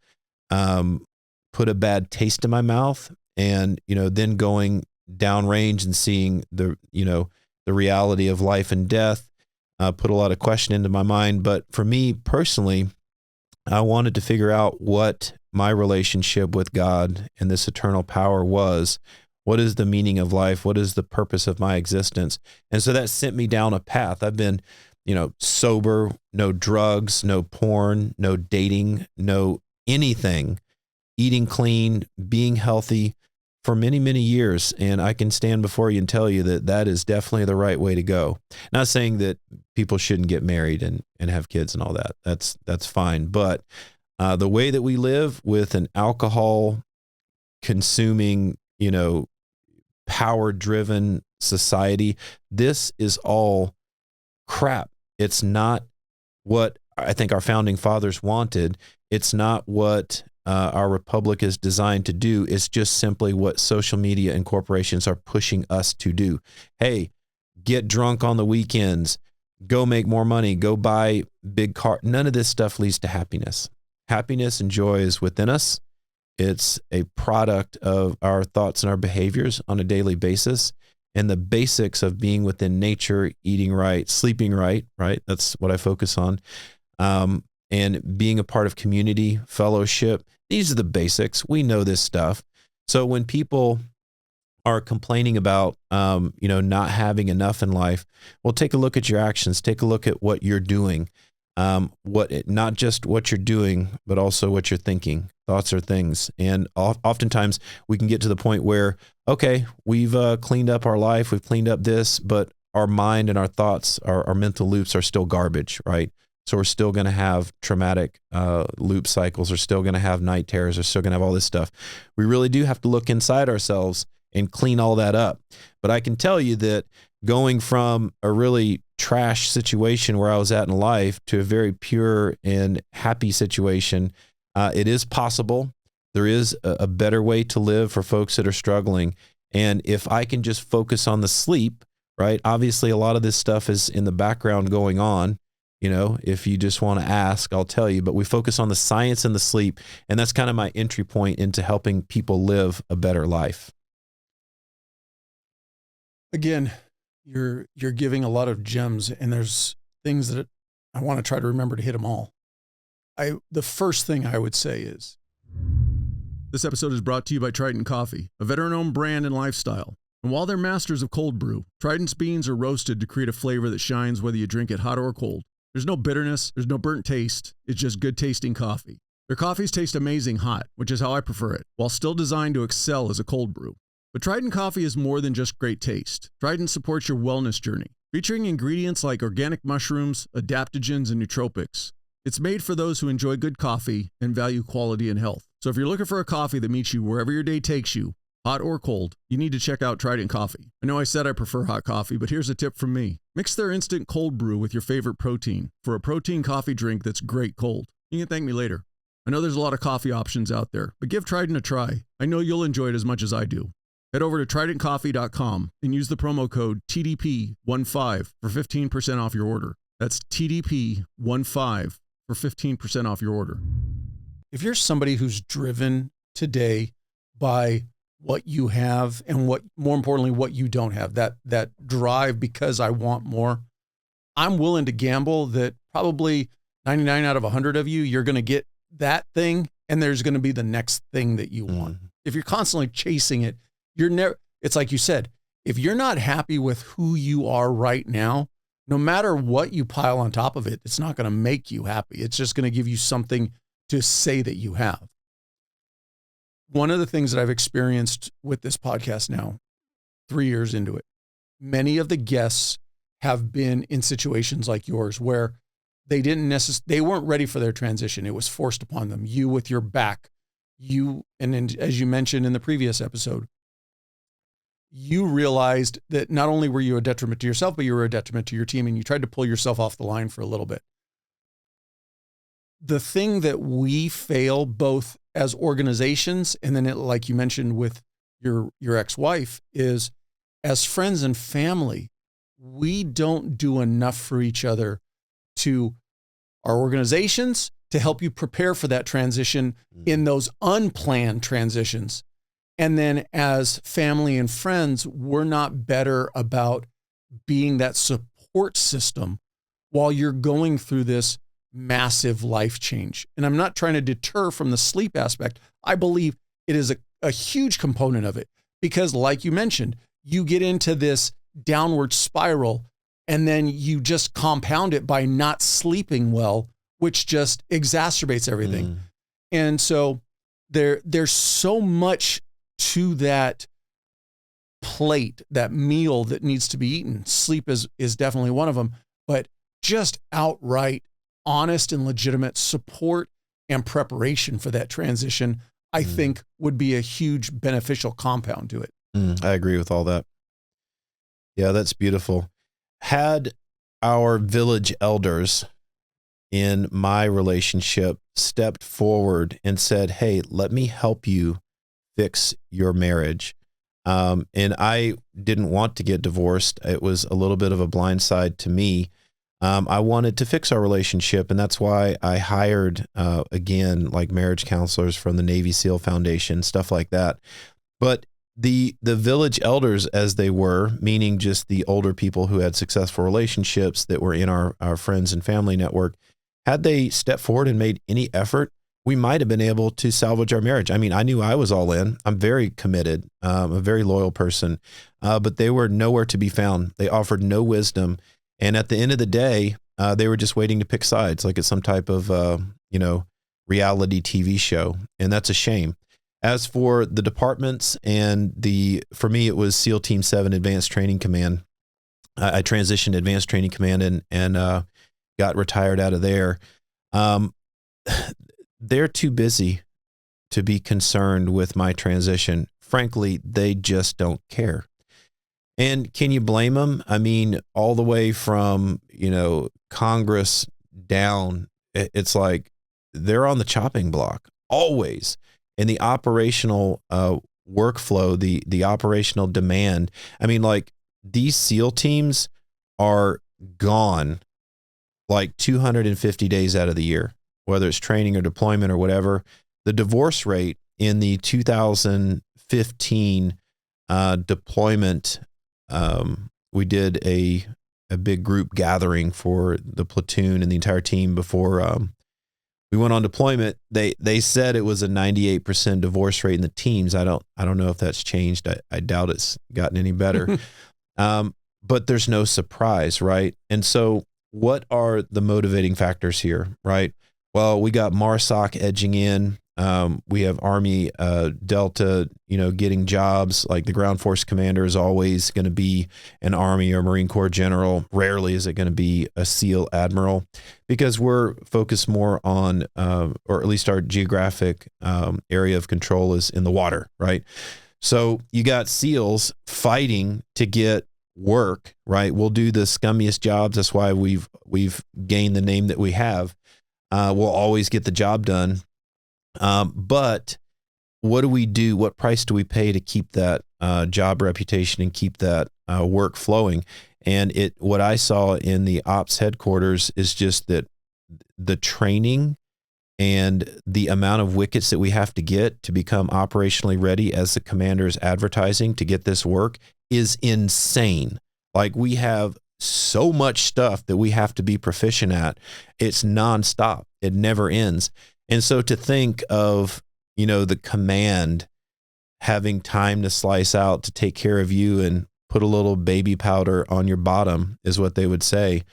A: put a bad taste in my mouth. And, then going downrange and seeing the reality of life and death put a lot of question into my mind. But for me personally, I wanted to figure out what my relationship with God and this eternal power was. What is the meaning of life? What is the purpose of my existence? And so that sent me down a path. I've been, sober, no drugs, no porn, no dating, no anything, eating clean, being healthy for many, many years. And I can stand before you and tell you that that is definitely the right way to go. Not saying that people shouldn't get married and have kids and all that. That's fine. But the way that we live with an alcohol consuming, power driven society, this is all crap. It's not what I think our founding fathers wanted. It's not what our republic is designed to do. It's just simply what social media and corporations are pushing us to do. Hey, get drunk on the weekends, go make more money, go buy big car. None of this stuff leads to happiness. Happiness and joy is within us. It's a product of our thoughts and our behaviors on a daily basis. And the basics of being within nature, eating right, sleeping right? That's what I focus on. And being a part of community, fellowship. These are the basics. We know this stuff. So when people are complaining about, not having enough in life, well, take a look at your actions. Take a look at what you're doing. Not just what you're doing, but also what you're thinking. Thoughts are things. And oftentimes we can get to the point where, okay, we've cleaned up our life, we've cleaned up this, but our mind and our thoughts, our mental loops are still garbage, right? So we're still going to have traumatic loop cycles. We're still going to have night terrors. We're still going to have all this stuff. We really do have to look inside ourselves and clean all that up. But I can tell you that going from a really trash situation where I was at in life to a very pure and happy situation, it is possible. There is a better way to live for folks that are struggling. And if I can just focus on the sleep, right? Obviously, a lot of this stuff is in the background going on. If you just want to ask, I'll tell you, but we focus on the science and the sleep. And that's kind of my entry point into helping people live a better life.
B: Again, you're giving a lot of gems, and there's things that I want to try to remember to hit them all. The first thing I would say is, this episode is brought to you by Trident Coffee, a veteran-owned brand and lifestyle. And while they're masters of cold brew, Trident's beans are roasted to create a flavor that shines whether you drink it hot or cold. There's no bitterness, there's no burnt taste, it's just good tasting coffee. Their coffees taste amazing hot, which is how I prefer it, while still designed to excel as a cold brew. But Trident Coffee is more than just great taste. Trident supports your wellness journey, featuring ingredients like organic mushrooms, adaptogens, and nootropics. It's made for those who enjoy good coffee and value quality and health. So if you're looking for a coffee that meets you wherever your day takes you, hot or cold, you need to check out Trident Coffee. I know I said I prefer hot coffee, but here's a tip from me. Mix their instant cold brew with your favorite protein for a protein coffee drink that's great cold. You can thank me later. I know there's a lot of coffee options out there, but give Trident a try. I know you'll enjoy it as much as I do. Head over to tridentcoffee.com and use the promo code TDP15 for 15% off your order. That's TDP15 for 15% off your order. If you're somebody who's driven today by what you have and what, more importantly, what you don't have, that drive because I want more, I'm willing to gamble that probably 99 out of 100 of you, you're going to get that thing, and there's going to be the next thing that you want. If you're constantly chasing it, you're never, it's like you said, if you're not happy with who you are right now, no matter what you pile on top of it, it's not going to make you happy. It's just going to give you something to say that you have. One of the things that I've experienced with this podcast now, 3 years into it, many of the guests have been in situations like yours where they weren't ready for their transition. It was forced upon them. You with your back, and as you mentioned in the previous episode, you realized that not only were you a detriment to yourself, but you were a detriment to your team, and you tried to pull yourself off the line for a little bit. The thing that we fail both as organizations, and then like you mentioned with your ex-wife, is as friends and family, we don't do enough for each other, to our organizations, to help you prepare for that transition in those unplanned transitions. And then as family and friends, we're not better about being that support system while you're going through this massive life change. And I'm not trying to deter from the sleep aspect. I believe it is a huge component of it, because like you mentioned, you get into this downward spiral and then you just compound it by not sleeping well, which just exacerbates everything. And so there's so much to that plate, that meal that needs to be eaten. Sleep is definitely one of them, but just outright honest and legitimate support and preparation for that transition, I think would be a huge beneficial compound to it.
A: I agree with all that. Yeah, that's beautiful. Had our village elders in my relationship stepped forward and said, hey, let me help you fix your marriage. And I didn't want to get divorced. It was a little bit of a blindside to me. I wanted to fix our relationship, and that's why I hired, again, like marriage counselors from the Navy SEAL Foundation, stuff like that. But the village elders, as they were, meaning just the older people who had successful relationships that were in our friends and family network, had they stepped forward and made any effort, we might have been able to salvage our marriage. I mean, I knew I was all in. I'm very committed, a very loyal person, but they were nowhere to be found. They offered no wisdom. And at the end of the day, they were just waiting to pick sides, like it's some type of, reality TV show. And that's a shame. As for the departments for me, it was SEAL Team 7 Advanced Training Command. I transitioned to Advanced Training Command and got retired out of there. They're too busy to be concerned with my transition. Frankly, they just don't care. And can you blame them? I mean, all the way from, Congress down, it's like they're on the chopping block always. And the operational workflow, the operational demand. I mean, like these SEAL teams are gone like 250 days out of the year, whether it's training or deployment or whatever. The divorce rate in the 2015 deployment, we did a big group gathering for the platoon and the entire team before we went on deployment. They said it was a 98% divorce rate in the teams. I don't know if that's changed. I doubt it's gotten any better. But there's no surprise, right? And so what are the motivating factors here, right? Well, we got MARSOC edging in. We have Army Delta, getting jobs. Like the ground force commander is always going to be an Army or Marine Corps general. Rarely is it going to be a SEAL admiral, because we're focused more on, or at least our geographic area of control is in the water, right? So you got SEALs fighting to get work, right? We'll do the scummiest jobs. That's why we've gained the name that we have. We'll always get the job done. But what do we do? What price do we pay to keep that job reputation and keep that work flowing? And what I saw in the ops headquarters is just that the training and the amount of wickets that we have to get to become operationally ready as the commander is advertising to get this work is insane. Like we have so much stuff that we have to be proficient at. It's nonstop. It never ends. And so to think of, the command having time to slice out to take care of you and put a little baby powder on your bottom is what they would say.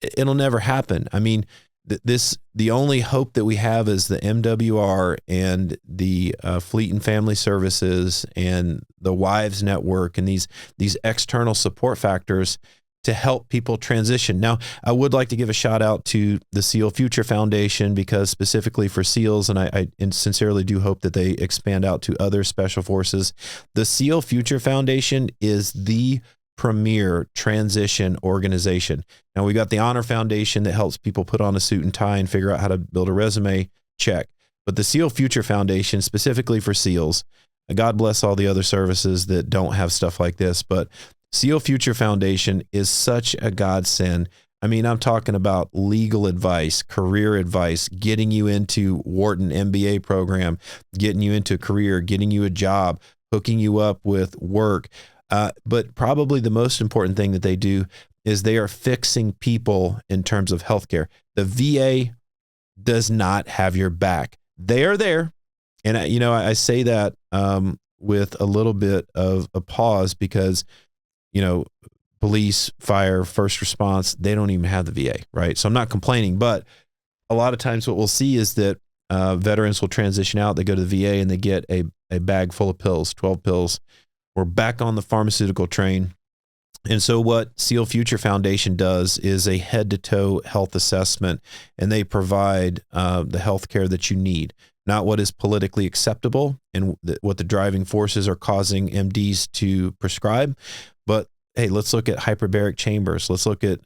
A: It'll never happen. I mean, the only hope that we have is the MWR and the Fleet and Family Services and the Wives Network and these external support factors to help people transition. Now, I would like to give a shout out to the SEAL Future Foundation, because specifically for SEALs, and I sincerely do hope that they expand out to other special forces. The SEAL Future Foundation is the premier transition organization. Now, we got the Honor Foundation that helps people put on a suit and tie and figure out how to build a resume, check. But the SEAL Future Foundation, specifically for SEALs, God bless all the other services that don't have stuff like this, but SEAL Future Foundation is such a godsend. I mean, I'm talking about legal advice, career advice, getting you into Wharton MBA program, getting you into a career, getting you a job, hooking you up with work. But probably the most important thing that they do is they are fixing people in terms of healthcare. The VA does not have your back. They are there. And I say that with a little bit of a pause, because police, fire, first response, they don't even have the VA, right? So I'm not complaining, but a lot of times what we'll see is that veterans will transition out, they go to the VA and they get a bag full of pills, 12 pills. We're back on the pharmaceutical train. And so what SEAL Future Foundation does is a head-to-toe health assessment, and they provide the health care that you need, not what is politically acceptable and what the driving forces are causing MDs to prescribe. But hey, let's look at hyperbaric chambers. Let's look at,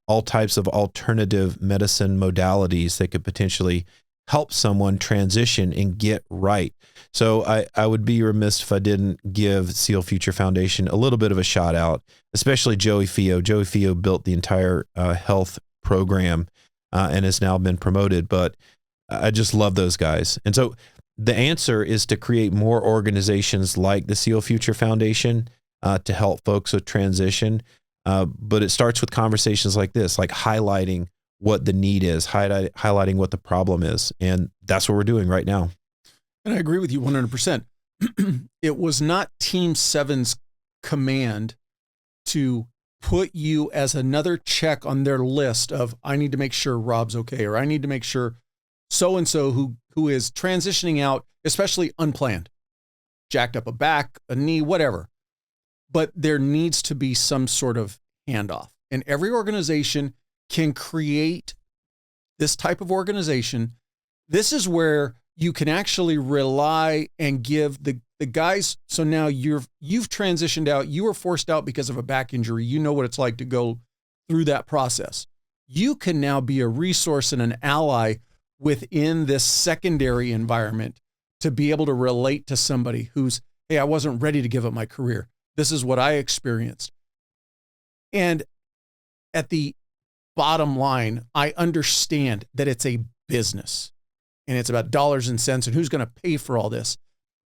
A: all types of alternative medicine modalities that could potentially help someone transition and get right. So I would be remiss if I didn't give SEAL Future Foundation a little bit of a shout out, especially Joey Fio. Joey Fio built the entire health program and has now been promoted, but I just love those guys. And so the answer is to create more organizations like the SEAL Future Foundation to help folks with transition. But it starts with conversations like this, like highlighting what the need is, highlighting what the problem is. And that's what we're doing right now.
B: And I agree with you 100%. It was not Team 7's command to put you as another check on their list of, I need to make sure Rob's okay, or I need to make sure so-and-so who is transitioning out, especially unplanned, jacked up a back, a knee, whatever. But there needs to be some sort of handoff. And every organization can create this type of organization. This is where you can actually rely and give the guys. So now you've transitioned out. You were forced out because of a back injury. You know what it's like to go through that process. You can now be a resource and an ally within this secondary environment to be able to relate to somebody who's, hey, I wasn't ready to give up my career. This is what I experienced. And at the bottom line, I understand that it's a business and it's about dollars and cents and who's going to pay for all this.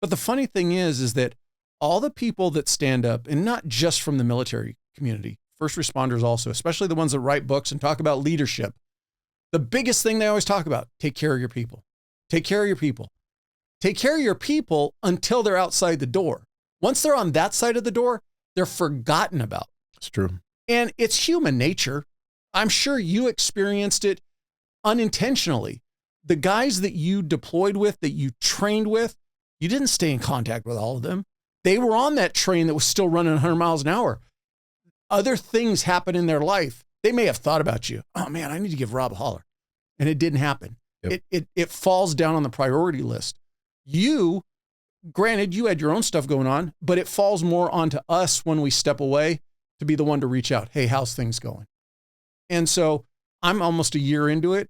B: But the funny thing is that all the people that stand up, and not just from the military community, first responders also, especially the ones that write books and talk about leadership, the biggest thing they always talk about, take care of your people. Take care of your people. Take care of your people until they're outside the door. Once they're on that side of the door, they're forgotten about.
A: It's true.
B: And it's human nature. I'm sure you experienced it unintentionally. The guys that you deployed with, that you trained with, you didn't stay in contact with all of them. They were on that train that was still running 100 miles an hour. Other things happen in their life. They may have thought about you. Oh man, I need to give Rob a holler. And it didn't happen.
A: Yep.
B: It falls down on the priority list. You, granted, you had your own stuff going on, but it falls more onto us when we step away to be the one to reach out. Hey, how's things going? And so I'm almost a year into it.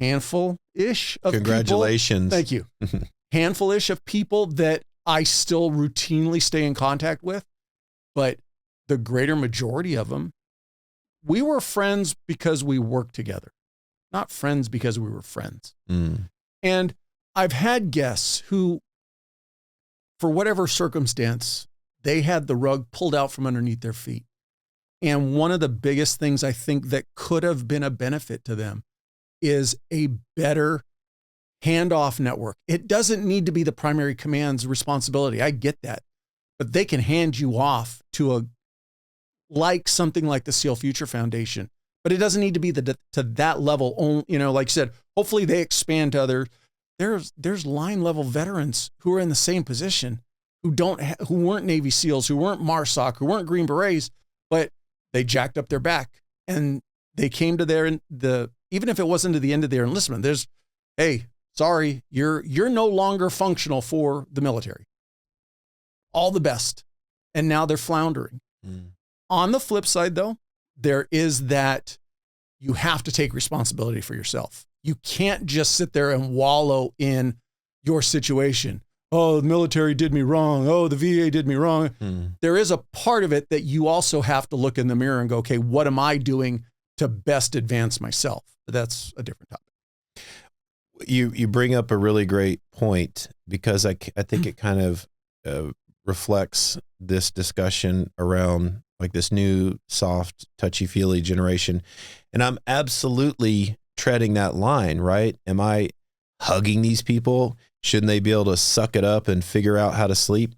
B: Handful-ish of
A: Congratulations.
B: People. Thank you. Handful-ish of people that I still routinely stay in contact with, but the greater majority of them, we were friends because we worked together, not friends because we were friends.
A: Mm.
B: And I've had guests who, for whatever circumstance, they had the rug pulled out from underneath their feet. And one of the biggest things I think that could have been a benefit to them is a better handoff network. It doesn't need to be the primary command's responsibility. I get that. But they can hand you off to something like the SEAL Future Foundation. But it doesn't need to be to that level. You know, like you said, hopefully they expand to other. There's line level veterans who are in the same position, who weren't Navy SEALs, who weren't MARSOC, who weren't Green Berets, but they jacked up their back and they came to even if it wasn't to the end of their enlistment, hey, sorry, you're no longer functional for the military. All the best. And now they're floundering. Mm. On the flip side, though, there is that you have to take responsibility for yourself. You can't just sit there and wallow in your situation. Oh, the military did me wrong. Oh, the VA did me wrong. Mm. There is a part of it that you also have to look in the mirror and go, okay, what am I doing to best advance myself? But that's a different topic.
A: You bring up a really great point, because I think it kind of reflects this discussion around like this new soft, touchy-feely generation. And I'm absolutely treading that line, right? Am I hugging these people? Shouldn't they be able to suck it up and figure out how to sleep?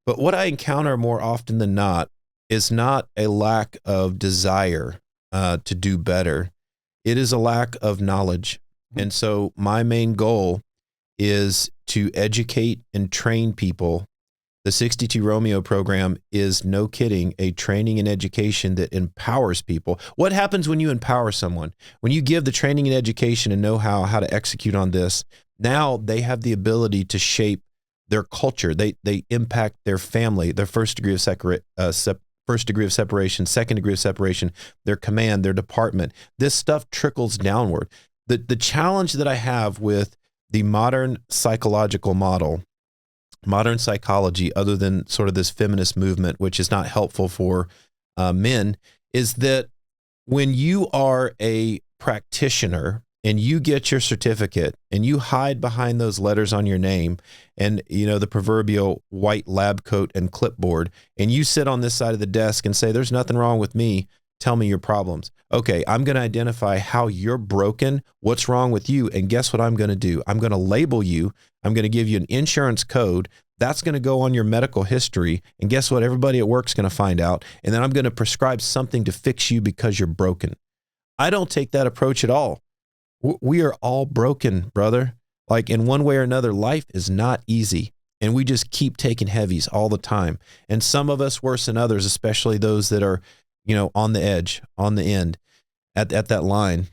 A: But what I encounter more often than not is not a lack of desire to do better. It is a lack of knowledge. And so my main goal is to educate and train people. The 62 Romeo program is, no kidding, a training and education that empowers people. What happens when you empower someone? When you give the training and education and know-how how to execute on this, now they have the ability to shape their culture. They impact their family, their first degree of separation, second degree of separation, their command, their department. This stuff trickles downward. The challenge that I have with the modern psychological model, modern psychology, other than sort of this feminist movement, which is not helpful for men, is that when you are a practitioner and you get your certificate and you hide behind those letters on your name and, the proverbial white lab coat and clipboard, and you sit on this side of the desk and say, there's nothing wrong with me, tell me your problems. Okay, I'm going to identify how you're broken, what's wrong with you, and guess what I'm going to do? I'm going to label you. I'm going to give you an insurance code. That's going to go on your medical history, and guess what? Everybody at work's going to find out, and then I'm going to prescribe something to fix you because you're broken. I don't take that approach at all. We are all broken, brother. Like, in one way or another, life is not easy, and we just keep taking heavies all the time. And some of us worse than others, especially those that are, on the edge, on the end, at that line.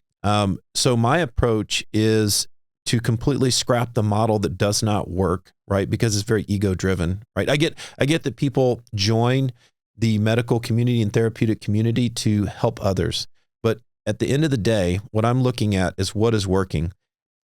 A: So my approach is to completely scrap the model that does not work, right? Because it's very ego driven, right? I get that people join the medical community and therapeutic community to help others. But at the end of the day, what I'm looking at is what is working.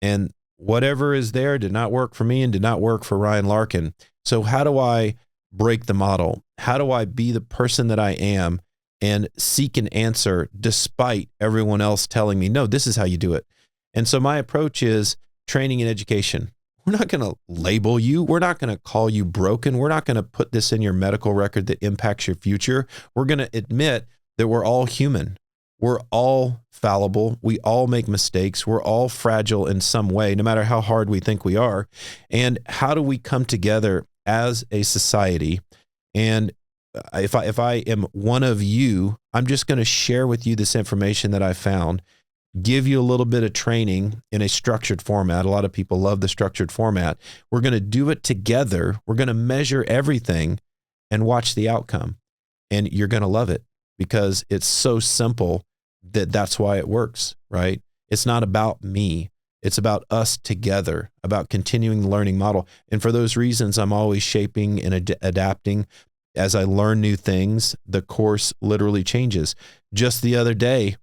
A: And whatever is there did not work for me and did not work for Ryan Larkin. So how do I break the model? How do I be the person that I am and seek an answer despite everyone else telling me, no, this is how you do it? And so my approach is training and education. We're not going to label you. We're not going to call you broken. We're not going to put this in your medical record that impacts your future. We're going to admit that we're all human. We're all fallible. We all make mistakes. We're all fragile in some way, no matter how hard we think we are. And how do we come together as a society? And if I am one of you, I'm just going to share with you this information that I found, give you a little bit of training in a structured format. A lot of people love the structured format. We're going to do it together. We're going to measure everything and watch the outcome. And you're going to love it because it's so simple that's why it works, right? It's not about me. It's about us together, about continuing the learning model. And for those reasons, I'm always shaping and adapting. As I learn new things, the course literally changes. Just the other day,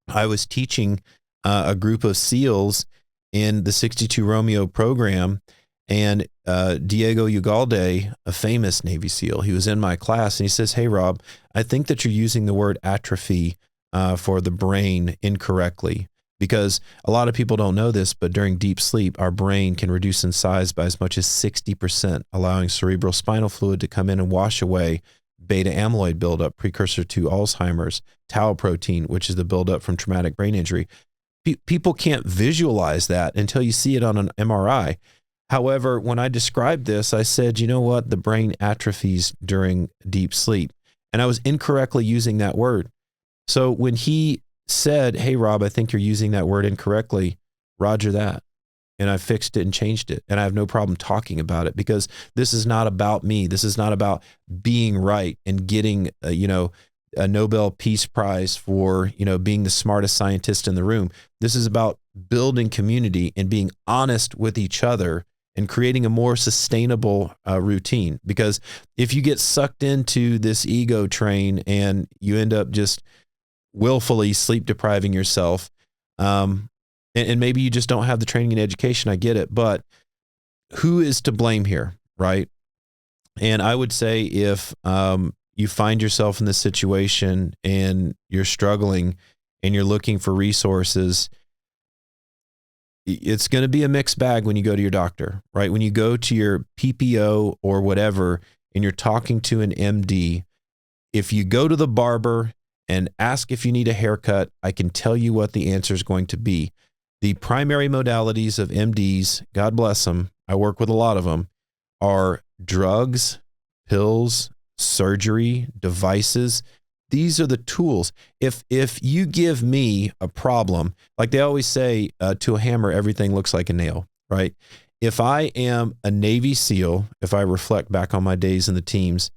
A: I was teaching a group of SEALs in the 62 Romeo program, and Diego Ugalde, a famous Navy SEAL, he was in my class, and he says, hey, Rob, I think that you're using the word atrophy for the brain incorrectly. Because a lot of people don't know this, but during deep sleep, our brain can reduce in size by as much as 60%, allowing cerebral spinal fluid to come in and wash away beta amyloid buildup, precursor to Alzheimer's, tau protein, which is the buildup from traumatic brain injury. People can't visualize that until you see it on an MRI. However, when I described this, I said, you know what? The brain atrophies during deep sleep. And I was incorrectly using that word. So when he said, hey, Rob, I think you're using that word incorrectly, roger that. And I fixed it and changed it. And I have no problem talking about it because this is not about me. This is not about being right and getting, a Nobel Peace Prize for, being the smartest scientist in the room. This is about building community and being honest with each other and creating a more sustainable routine. Because if you get sucked into this ego train and you end up just willfully sleep depriving yourself, and maybe you just don't have the training and education, I get it, but who is to blame here, right? And I would say if you find yourself in this situation and you're struggling and you're looking for resources, it's going to be a mixed bag when you go to your doctor, right? When you go to your PPO or whatever, and you're talking to an MD, if you go to the barber and ask if you need a haircut, I can tell you what the answer is going to be. The primary modalities of MDs, God bless them, I work with a lot of them, are drugs, pills, surgery, devices. These are the tools. If you give me a problem, like they always say, to a hammer, everything looks like a nail, right? If I am a Navy SEAL, if I reflect back on my days in the teams,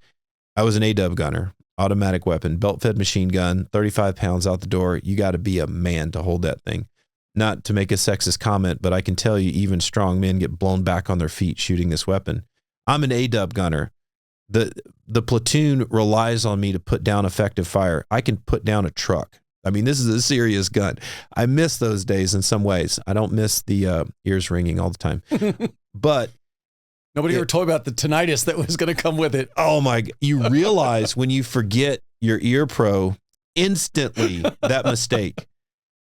A: I was an AW gunner, automatic weapon, belt-fed machine gun, 35 pounds out the door. You got to be a man to hold that thing. Not to make a sexist comment, but I can tell you even strong men get blown back on their feet shooting this weapon. I'm an AW gunner. The platoon relies on me to put down effective fire. I can put down a truck. I mean, this is a serious gun. I miss those days in some ways. I don't miss the ears ringing all the time. But
B: nobody ever told me about the tinnitus that was going to come with it.
A: Oh my! You realize when you forget your ear pro instantly that mistake,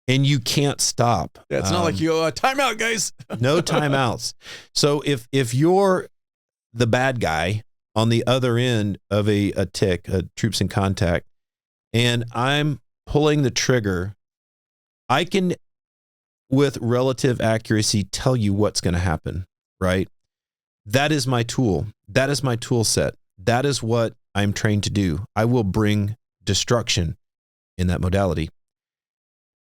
A: and you can't stop.
B: Yeah, it's not like you timeout, guys.
A: No timeouts. So if you're the bad guy on the other end of a tick, a troops in contact, and I'm pulling the trigger, I can, with relative accuracy, tell you what's going to happen, right? That is my tool. That is my tool set. That is what I'm trained to do. I will bring destruction in that modality.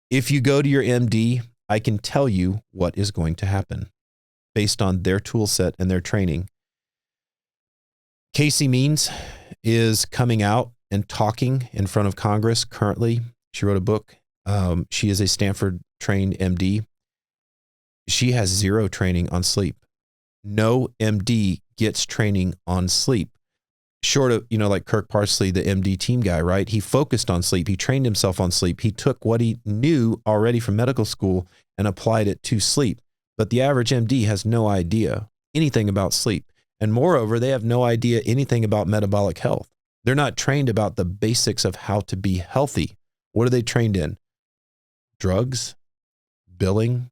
A: If you go to your MD, I can tell you what is going to happen based on their tool set and their training. Casey Means is coming out and talking in front of Congress currently. She wrote a book. She is a Stanford-trained MD. She has zero training on sleep. No MD gets training on sleep. Short of, like Kirk Parsley, the MD team guy, right? He focused on sleep. He trained himself on sleep. He took what he knew already from medical school and applied it to sleep. But the average MD has no idea anything about sleep. And moreover, they have no idea anything about metabolic health. They're not trained about the basics of how to be healthy. What are they trained in? Drugs, billing,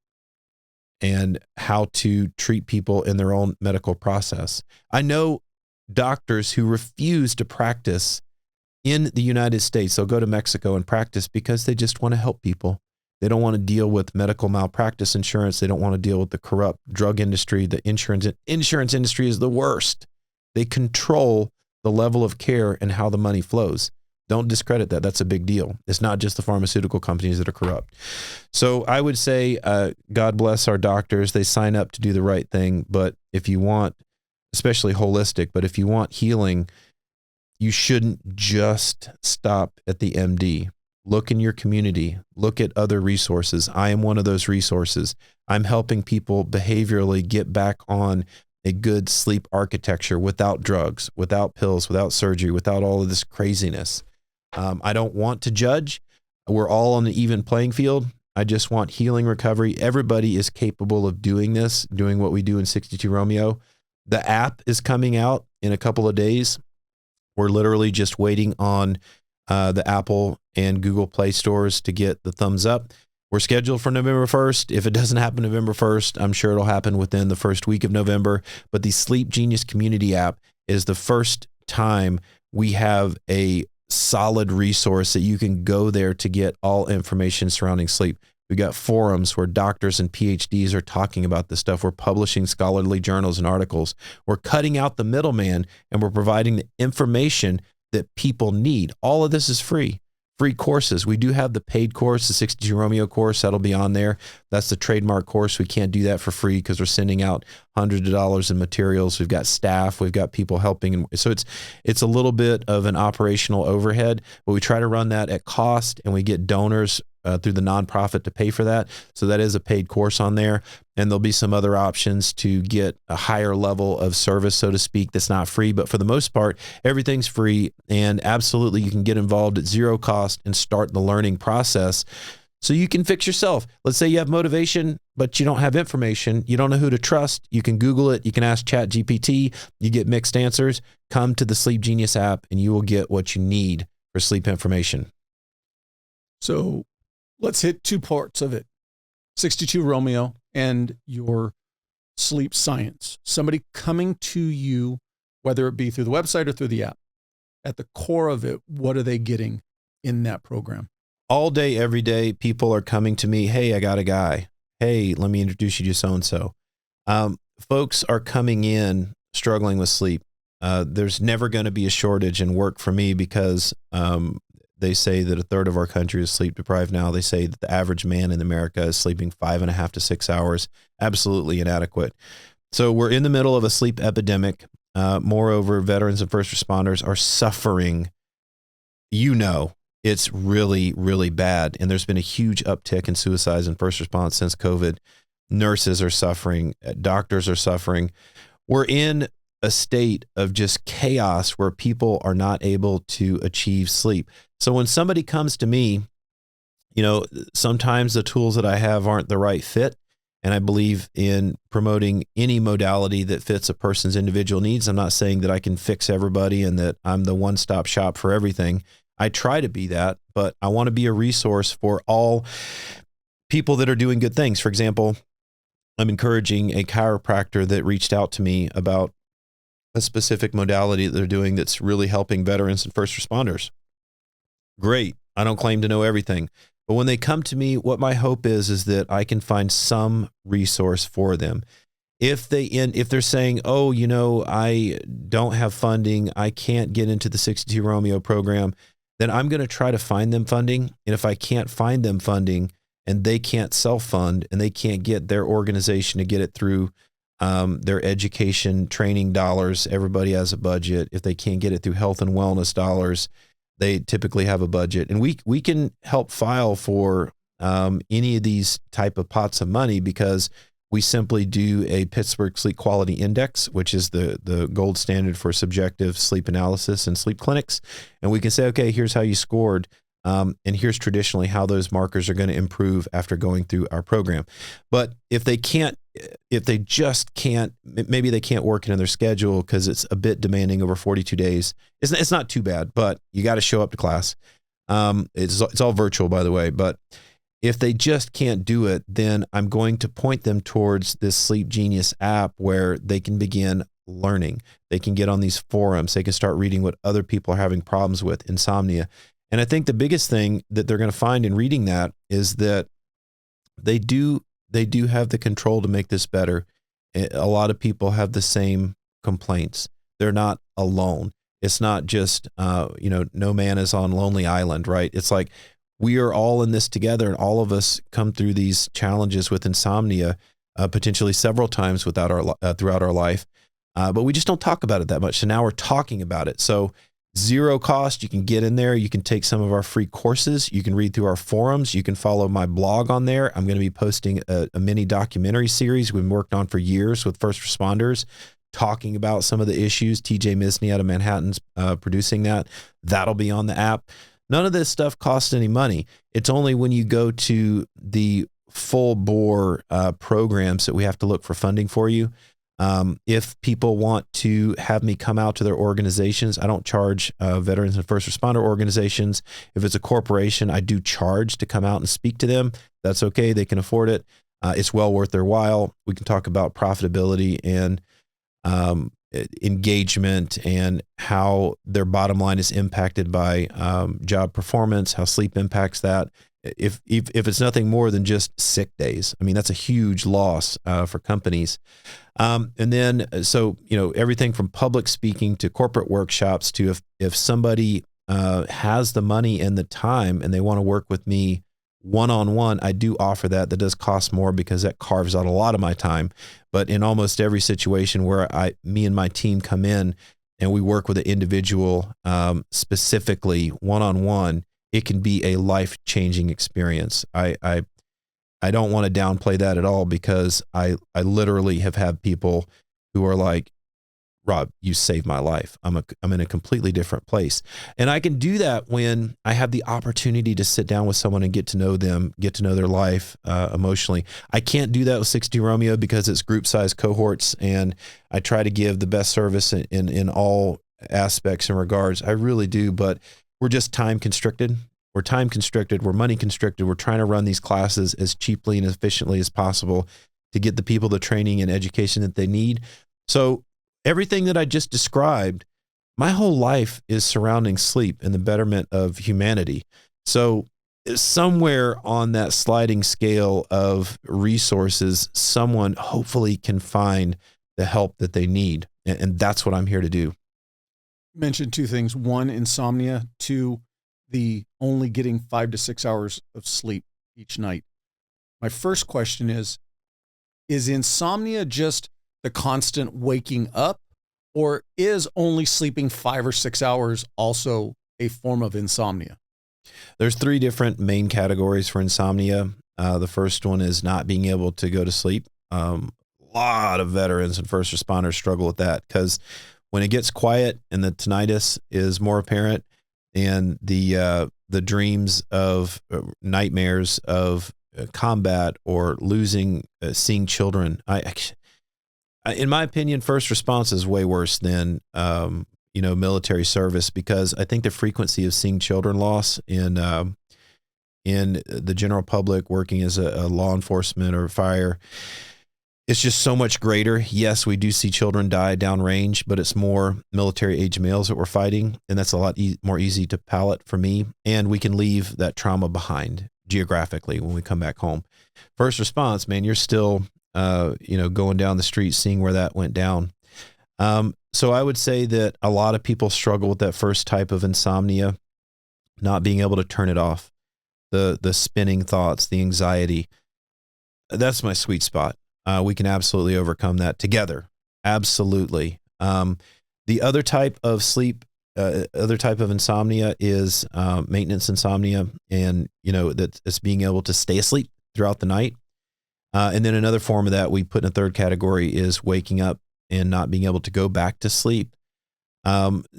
A: and how to treat people in their own medical process. I know doctors who refuse to practice in the United States. They'll go to Mexico and practice because they just want to help people. They don't want to deal with medical malpractice insurance. They don't want to deal with the corrupt drug industry. The insurance industry is the worst. They control the level of care and how the money flows. Don't discredit that. That's a big deal. It's not just the pharmaceutical companies that are corrupt. So I would say, God bless our doctors. They sign up to do the right thing. But if you want, especially holistic, but if you want healing, you shouldn't just stop at the MD. Look in your community. Look at other resources. I am one of those resources. I'm helping people behaviorally get back on a good sleep architecture without drugs, without pills, without surgery, without all of this craziness. I don't want to judge. We're all on the even playing field. I just want healing recovery. Everybody is capable of doing this, doing what we do in 62 Romeo. The app is coming out in a couple of days. We're literally just waiting on the Apple and Google Play stores to get the thumbs up. We're scheduled for November 1st. If it doesn't happen November 1st, I'm sure it'll happen within the first week of November. But the Sleep Genius Community app is the first time we have a solid resource that you can go there to get all information surrounding sleep. We got forums where doctors and PhDs are talking about this stuff. We're publishing scholarly journals and articles. We're cutting out the middleman, and we're providing the information that people need. All of this is free. Free courses. We do have the paid course, the 62 Romeo course. That'll be on there. That's the trademark course. We can't do that for free because we're sending out hundreds of dollars in materials. We've got staff. We've got people helping. And so it's a little bit of an operational overhead, but we try to run that at cost, and we get donors through the nonprofit to pay for that. So that is a paid course on there. And there'll be some other options to get a higher level of service, so to speak, that's not free. But for the most part, everything's free. And absolutely, you can get involved at zero cost and start the learning process so you can fix yourself. Let's say you have motivation, but you don't have information. You don't know who to trust. You can Google it. You can ask ChatGPT. You get mixed answers. Come to the Sleep Genius app, and you will get what you need for sleep information.
B: So let's hit two parts of it. 62 Romeo and your sleep science. Somebody coming to you, whether it be through the website or through the app, at the core of it, what are they getting in that program?
A: All day, every day, people are coming to me. Hey, I got a guy. Hey, let me introduce you to so-and-so. Folks are coming in struggling with sleep. There's never going to be a shortage in work for me because they say that a third of our country is sleep deprived now. They say that the average man in America is sleeping 5.5 to 6 hours. Absolutely inadequate. So we're in the middle of a sleep epidemic. Moreover, veterans and first responders are suffering. It's really, really bad. And there's been a huge uptick in suicides and first response since COVID. Nurses are suffering. Doctors are suffering. We're in a state of just chaos where people are not able to achieve sleep. So when somebody comes to me Sometimes the tools that I have aren't the right fit. And I believe in promoting any modality that fits a person's individual needs. I'm not saying that I can fix everybody and that I'm the one-stop shop for everything. I try to be that, but I want to be a resource for all people that are doing good things. For example, I'm encouraging a chiropractor that reached out to me about a specific modality that they're doing that's really helping veterans and first responders. Great. I don't claim to know everything. But when they come to me, what my hope is that I can find some resource for them. If they're saying, I don't have funding, I can't get into the 62 Romeo program, then I'm going to try to find them funding. And if I can't find them funding and they can't self-fund and they can't get their organization to get it through their education training dollars, everybody has a budget. If they can't get it through health and wellness dollars, they typically have a budget, and we can help file for any of these type of pots of money because we simply do a Pittsburgh Sleep Quality Index, which is the gold standard for subjective sleep analysis and sleep clinics. And we can say, okay, here's how you scored. And here's traditionally how those markers are going to improve after going through our program. But if they just can't, maybe they can't work into their schedule because it's a bit demanding over 42 days. It's not too bad, but you got to show up to class. It's all virtual, by the way. But if they just can't do it, then I'm going to point them towards this Sleep Genius app where they can begin learning. They can get on these forums. They can start reading what other people are having problems with, insomnia. And I think the biggest thing that they're going to find in reading that is that they do have the control to make this better. A lot of people have the same complaints. They're not alone. It's not just, no man is on Lonely Island, right? It's like we are all in this together, and all of us come through these challenges with insomnia, potentially several times throughout our life. But we just don't talk about it that much. So now we're talking about it. So zero cost. You can get in there. You can take some of our free courses. You can read through our forums. You can follow my blog on there. I'm going to be posting a mini documentary series we've worked on for years with first responders, talking about some of the issues. TJ Misney out of Manhattan's producing that. That'll be on the app. None of this stuff costs any money. It's only when you go to the full bore programs that we have to look for funding for you. If people want to have me come out to their organizations, I don't charge veterans and first responder organizations. If it's a corporation, I do charge to come out and speak to them. That's okay. They can afford it. It's well worth their while. We can talk about profitability and engagement and how their bottom line is impacted by job performance, how sleep impacts that. If it's nothing more than just sick days, I mean, that's a huge loss for companies. And then, everything from public speaking to corporate workshops to if somebody has the money and the time and they want to work with me one-on-one, I do offer that. That does cost more because that carves out a lot of my time. But in almost every situation where me and my team come in and we work with an individual specifically one-on-one, it can be a life-changing experience. I don't want to downplay that at all because I literally have had people who are like, Rob, you saved my life. I'm in a completely different place. And I can do that when I have the opportunity to sit down with someone and get to know them, get to know their life emotionally. I can't do that with 62 Romeo because it's group size cohorts, and I try to give the best service in all aspects and regards. I really do, but we're just time constricted. We're time constricted. We're money constricted. We're trying to run these classes as cheaply and efficiently as possible to get the people the training and education that they need. So everything that I just described, my whole life is surrounding sleep and the betterment of humanity. So somewhere on that sliding scale of resources, someone hopefully can find the help that they need. And that's what I'm here to do.
B: You mentioned two things. One, insomnia. Two, the only getting 5 to 6 hours of sleep each night. My first question is insomnia just the constant waking up, or is only sleeping 5 or 6 hours also a form of insomnia?
A: There's 3 different main categories for insomnia. The first one is not being able to go to sleep. A lot of veterans and first responders struggle with that because when it gets quiet and the tinnitus is more apparent and the the dreams of nightmares of combat or losing, seeing children. In my opinion, first response is way worse than, military service, because I think the frequency of seeing children loss in the general public working as a law enforcement or fire, it's just so much greater. Yes, we do see children die downrange, but it's more military age males that we're fighting. And that's a lot more easy to palate for me. And we can leave that trauma behind geographically when we come back home. First response, man, you're still, going down the street, seeing where that went down. So I would say that a lot of people struggle with that first type of insomnia, not being able to turn it off, the spinning thoughts, the anxiety. That's my sweet spot. We can absolutely overcome that together. Absolutely. The other type of insomnia is maintenance insomnia, and that's being able to stay asleep throughout the night. And then another form of that we put in a third category is waking up and not being able to go back to sleep.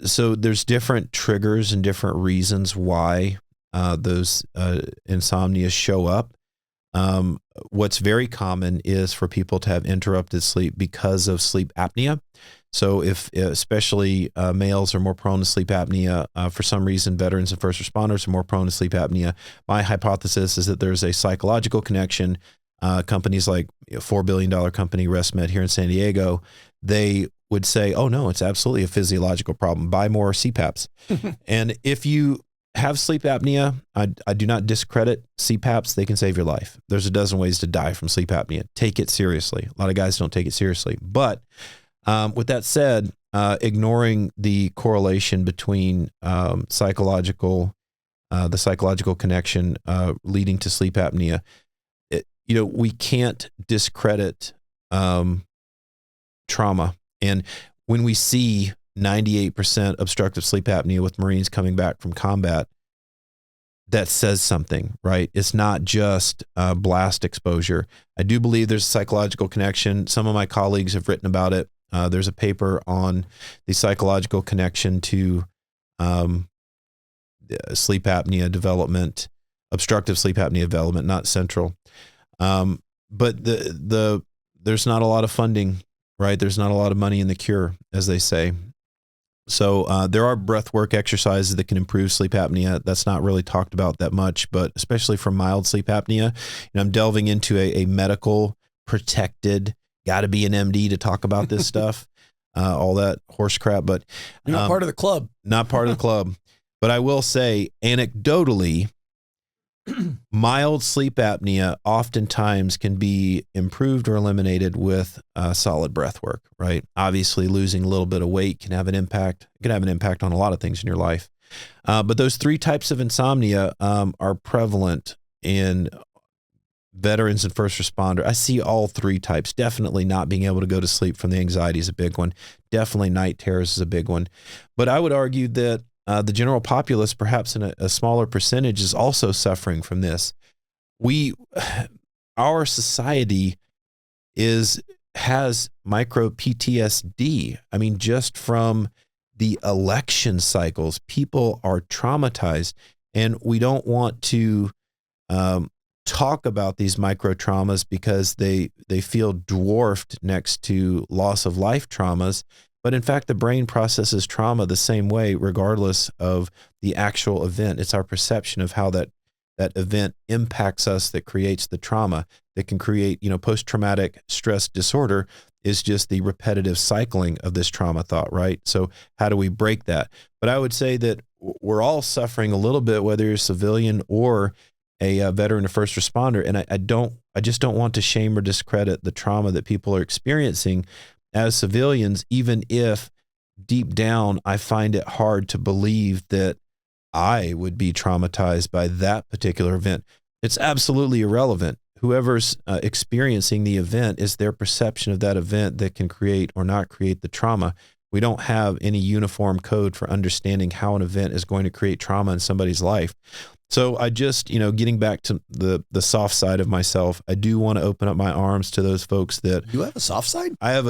A: So there's different triggers and different reasons why those insomnias show up. What's very common is for people to have interrupted sleep because of sleep apnea. So if especially males are more prone to sleep apnea, for some reason, veterans and first responders are more prone to sleep apnea. My hypothesis is that there's a psychological connection. Companies like $4 billion company ResMed here in San Diego, they would say, oh no, it's absolutely a physiological problem. Buy more CPAPs. And if you have sleep apnea, I do not discredit CPAPs. They can save your life. There's a dozen ways to die from sleep apnea. Take it seriously. A lot of guys don't take it seriously. But with that said, ignoring the correlation between the psychological connection leading to sleep apnea, we can't discredit trauma. And when we see 98% obstructive sleep apnea with Marines coming back from combat, that says something, right? It's not just blast exposure. I do believe there's a psychological connection. Some of my colleagues have written about it. There's a paper on the psychological connection to sleep apnea development, obstructive sleep apnea development, not central. But there's not a lot of funding, right? There's not a lot of money in the cure, as they say. So there are breath work exercises that can improve sleep apnea. That's not really talked about that much, but especially for mild sleep apnea, I'm delving into a medical protected, got to be an MD to talk about this stuff, all that horse crap. But
C: you're not part of the club.
A: Not part of the club. But I will say, anecdotally, mild sleep apnea oftentimes can be improved or eliminated with solid breath work, right? Obviously, losing a little bit of weight can have an impact. It can have an impact on a lot of things in your life. But those three types of insomnia are prevalent in veterans and first responder. I see all three types. Definitely not being able to go to sleep from the anxiety is a big one. Definitely night terrors is a big one. But I would argue that the general populace, perhaps in a smaller percentage, is also suffering from this. Our society has micro PTSD. I mean, just from the election cycles, people are traumatized, and we don't want to talk about these micro traumas because they feel dwarfed next to loss of life traumas. But in fact, the brain processes trauma the same way, regardless of the actual event. It's our perception of how that event impacts us that creates the trauma that can create, post-traumatic stress disorder is just the repetitive cycling of this trauma thought, right? So how do we break that? But I would say that we're all suffering a little bit, whether you're a civilian or a veteran or first responder. And I just don't want to shame or discredit the trauma that people are experiencing as civilians, even if deep down I find it hard to believe that I would be traumatized by that particular event. It's absolutely irrelevant. Whoever's experiencing the event is their perception of that event that can create or not create the trauma. We don't have any uniform code for understanding how an event is going to create trauma in somebody's life. So I just, getting back to the soft side of myself, I do want to open up my arms to those folks that
C: you have a soft side.
A: I have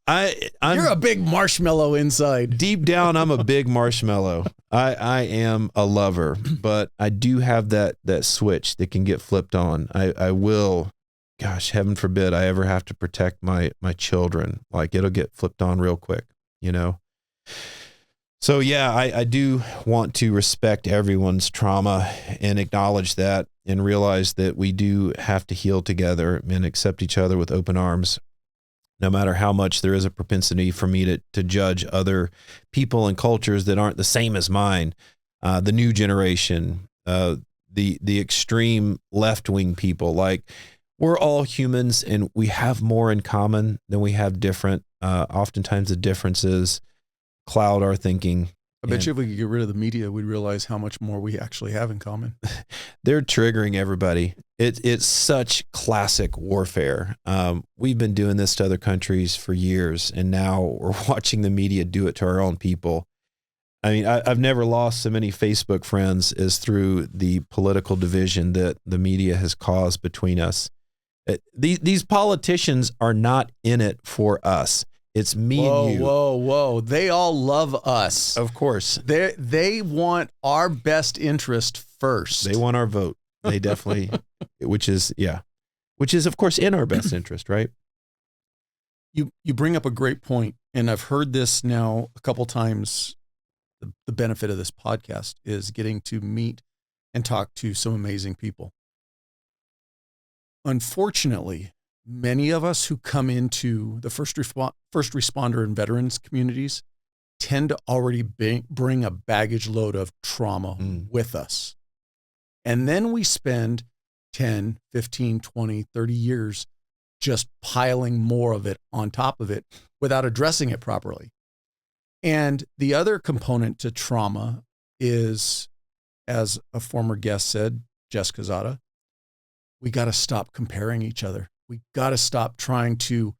A: I'm
B: You're a big marshmallow inside.
A: deep down. I'm a big marshmallow. I am a lover, but I do have that switch that can get flipped on. I will, gosh, heaven forbid I ever have to protect my children. Like it'll get flipped on real quick, you know? So yeah, I do want to respect everyone's trauma and acknowledge that and realize that we do have to heal together and accept each other with open arms, no matter how much there is a propensity for me to judge other people and cultures that aren't the same as mine. The new generation, the extreme left-wing people, like we're all humans and we have more in common than we have different. Oftentimes the differences cloud our thinking.
B: I bet you if we could get rid of the media, we'd realize how much more we actually have in common.
A: They're triggering everybody. It's such classic warfare. We've been doing this to other countries for years, and now we're watching the media do it to our own people. I mean, I've never lost so many Facebook friends as through the political division that the media has caused between us. These politicians are not in it for us. It's me and you.
B: Whoa. They all love us.
A: Of course.
B: They want our best interest first.
A: They want our vote. They definitely, which is of course in our best interest, right?
B: You bring up a great point, and I've heard this now a couple times. The benefit of this podcast is getting to meet and talk to some amazing people. Unfortunately, many of us who come into the first responder and veterans communities tend to already bring a baggage load of trauma with us. And then we spend 10, 15, 20, 30 years just piling more of it on top of it without addressing it properly. And the other component to trauma is, as a former guest said, Jessica Zada, we got to stop comparing each other. We got to stop trying to,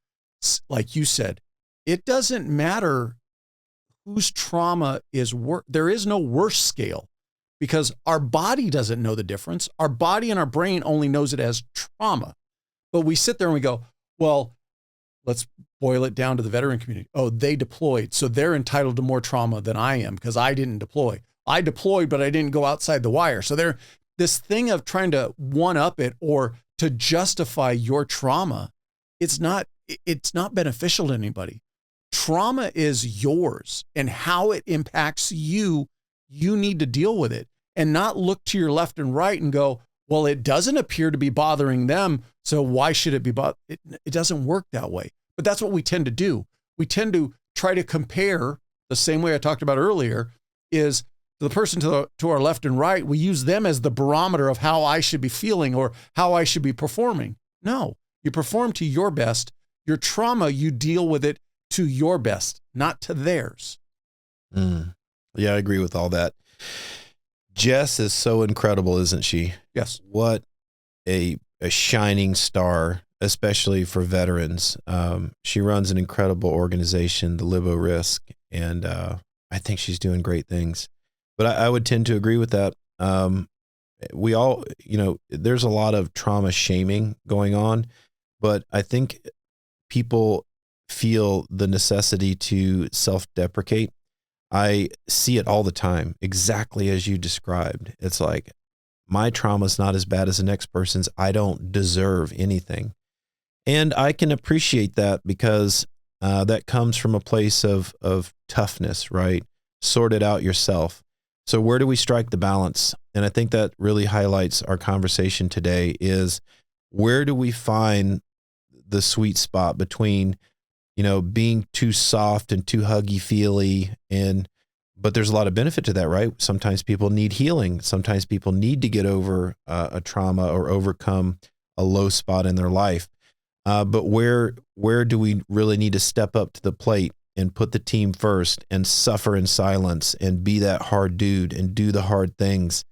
B: like you said, it doesn't matter whose trauma is worse. There is no worse scale because our body doesn't know the difference. Our body and our brain only knows it as trauma. But we sit there and we go, well, let's boil it down to the veteran community. Oh, they deployed, so they're entitled to more trauma than I am because I didn't deploy. I deployed, but I didn't go outside the wire. So they're this thing of trying to one-up it or to justify your trauma, it's not beneficial to anybody. Trauma is yours, and how it impacts you, you need to deal with it and not look to your left and right and go, well, it doesn't appear to be bothering them, so why should it be it doesn't work that way. But that's what we tend to do. We tend to try to compare the same way I talked about earlier is the person to our left and right. We use them as the barometer of how I should be feeling or how I should be performing. No, you perform to your best. Your trauma, you deal with it to your best, not to theirs.
A: Yeah, I agree with all that. Jess is so incredible, isn't she?
B: Yes.
A: What a shining star, especially for veterans. She runs an incredible organization, the Libo Risk, and I think she's doing great things. But I would tend to agree with that. We all, there's a lot of trauma shaming going on, but I think people feel the necessity to self-deprecate. I see it all the time, exactly as you described. It's like, my trauma is not as bad as the next person's. I don't deserve anything. And I can appreciate that because that comes from a place of toughness, right? Sort it out yourself. So where do we strike the balance? And I think that really highlights our conversation today is where do we find the sweet spot between, being too soft and too huggy-feely, but there's a lot of benefit to that, right? Sometimes people need healing. Sometimes people need to get over a trauma or overcome a low spot in their life. But where do we really need to step up to the plate and put the team first and suffer in silence and be that hard dude and do the hard things?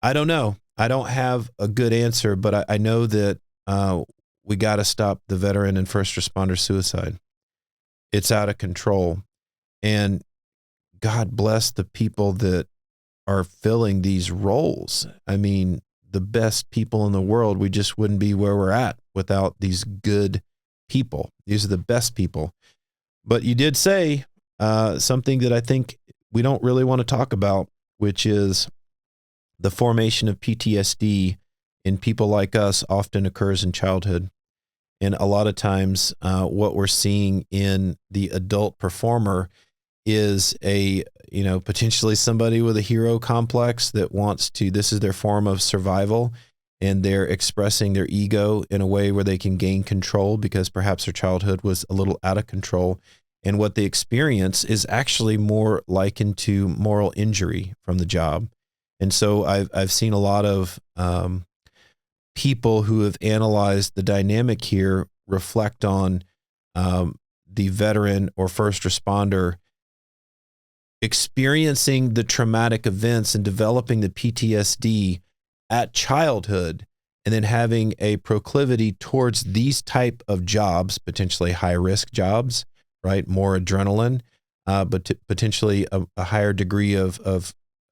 A: I don't know. I don't have a good answer, but I know that we got to stop the veteran and first responder suicide. It's out of control. And God bless the people that are filling these roles. I mean, the best people in the world, we just wouldn't be where we're at without these good people. These are the best people. But you did say something that I think we don't really want to talk about, which is the formation of PTSD in people like us often occurs in childhood. And a lot of times what we're seeing in the adult performer is potentially somebody with a hero complex that wants to, this is their form of survival, and they're expressing their ego in a way where they can gain control because perhaps their childhood was a little out of control. And what they experience is actually more likened to moral injury from the job. And so I've seen a lot of people who have analyzed the dynamic here reflect on the veteran or first responder experiencing the traumatic events and developing the PTSD at childhood, and then having a proclivity towards these type of jobs, potentially high risk jobs, right? More adrenaline, but potentially a higher degree of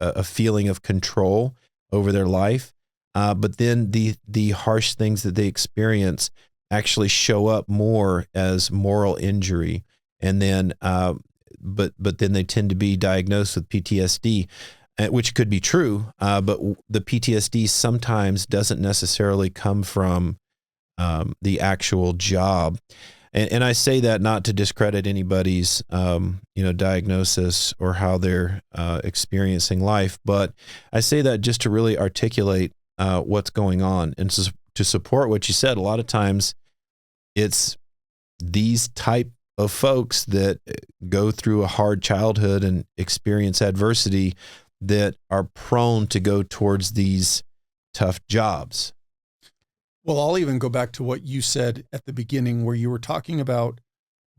A: a feeling of control over their life. But then the harsh things that they experience actually show up more as moral injury. And then, but then they tend to be diagnosed with PTSD, which could be true. But the PTSD sometimes doesn't necessarily come from the actual job. And I say that not to discredit anybody's, diagnosis or how they're experiencing life, but I say that just to really articulate what's going on and to support what you said. A lot of times it's these type of folks that go through a hard childhood and experience adversity that are prone to go towards these tough jobs.
B: Well, I'll even go back to what you said at the beginning, where you were talking about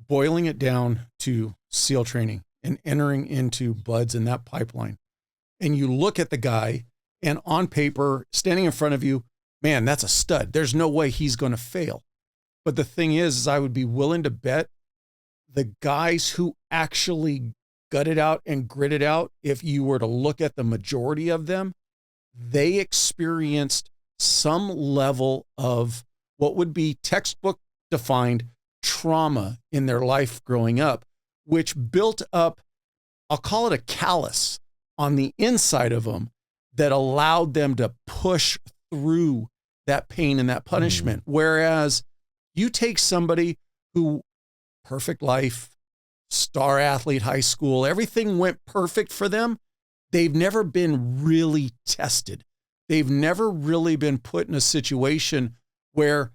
B: boiling it down to SEAL training and entering into BUDS in that pipeline. And you look at the guy, and on paper, standing in front of you, man, that's a stud. There's no way he's going to fail. But the thing is I would be willing to bet the guys who actually gutted out and gritted out, if you were to look at the majority of them, they experienced some level of what would be textbook defined trauma in their life growing up, which built up, I'll call it a callus on the inside of them that allowed them to push through that pain and that punishment. Whereas you take somebody who, perfect life, star athlete, high school, everything went perfect for them. They've never been really tested. They've never really been put in a situation where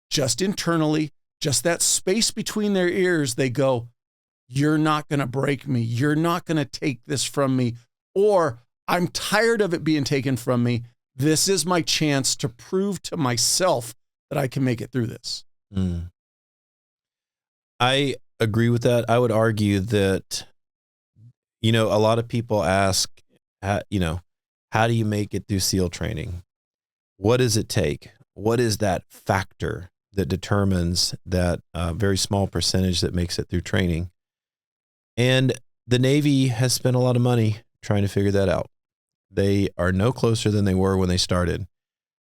B: just internally, just that space between their ears, they go, you're not going to break me. You're not going to take this from me. Or I'm tired of it being taken from me. This is my chance to prove to myself that I can make it through this.
A: I agree with that. I would argue that, a lot of people ask, how do you make it through SEAL training? What does it take? What is that factor that determines that very small percentage that makes it through training? And the Navy has spent a lot of money trying to figure that out. They are no closer than they were when they started.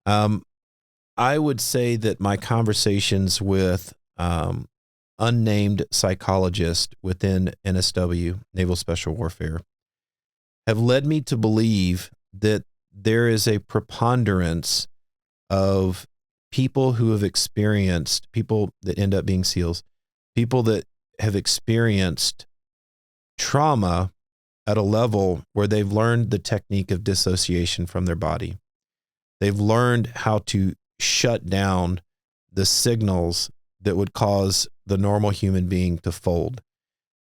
A: I would say that my conversations with unnamed psychologists within NSW, Naval Special Warfare, have led me to believe that there is a preponderance of people who have experienced, people that end up being SEALs, people that have experienced trauma at a level where they've learned the technique of dissociation from their body. They've learned how to shut down the signals that would cause the normal human being to fold.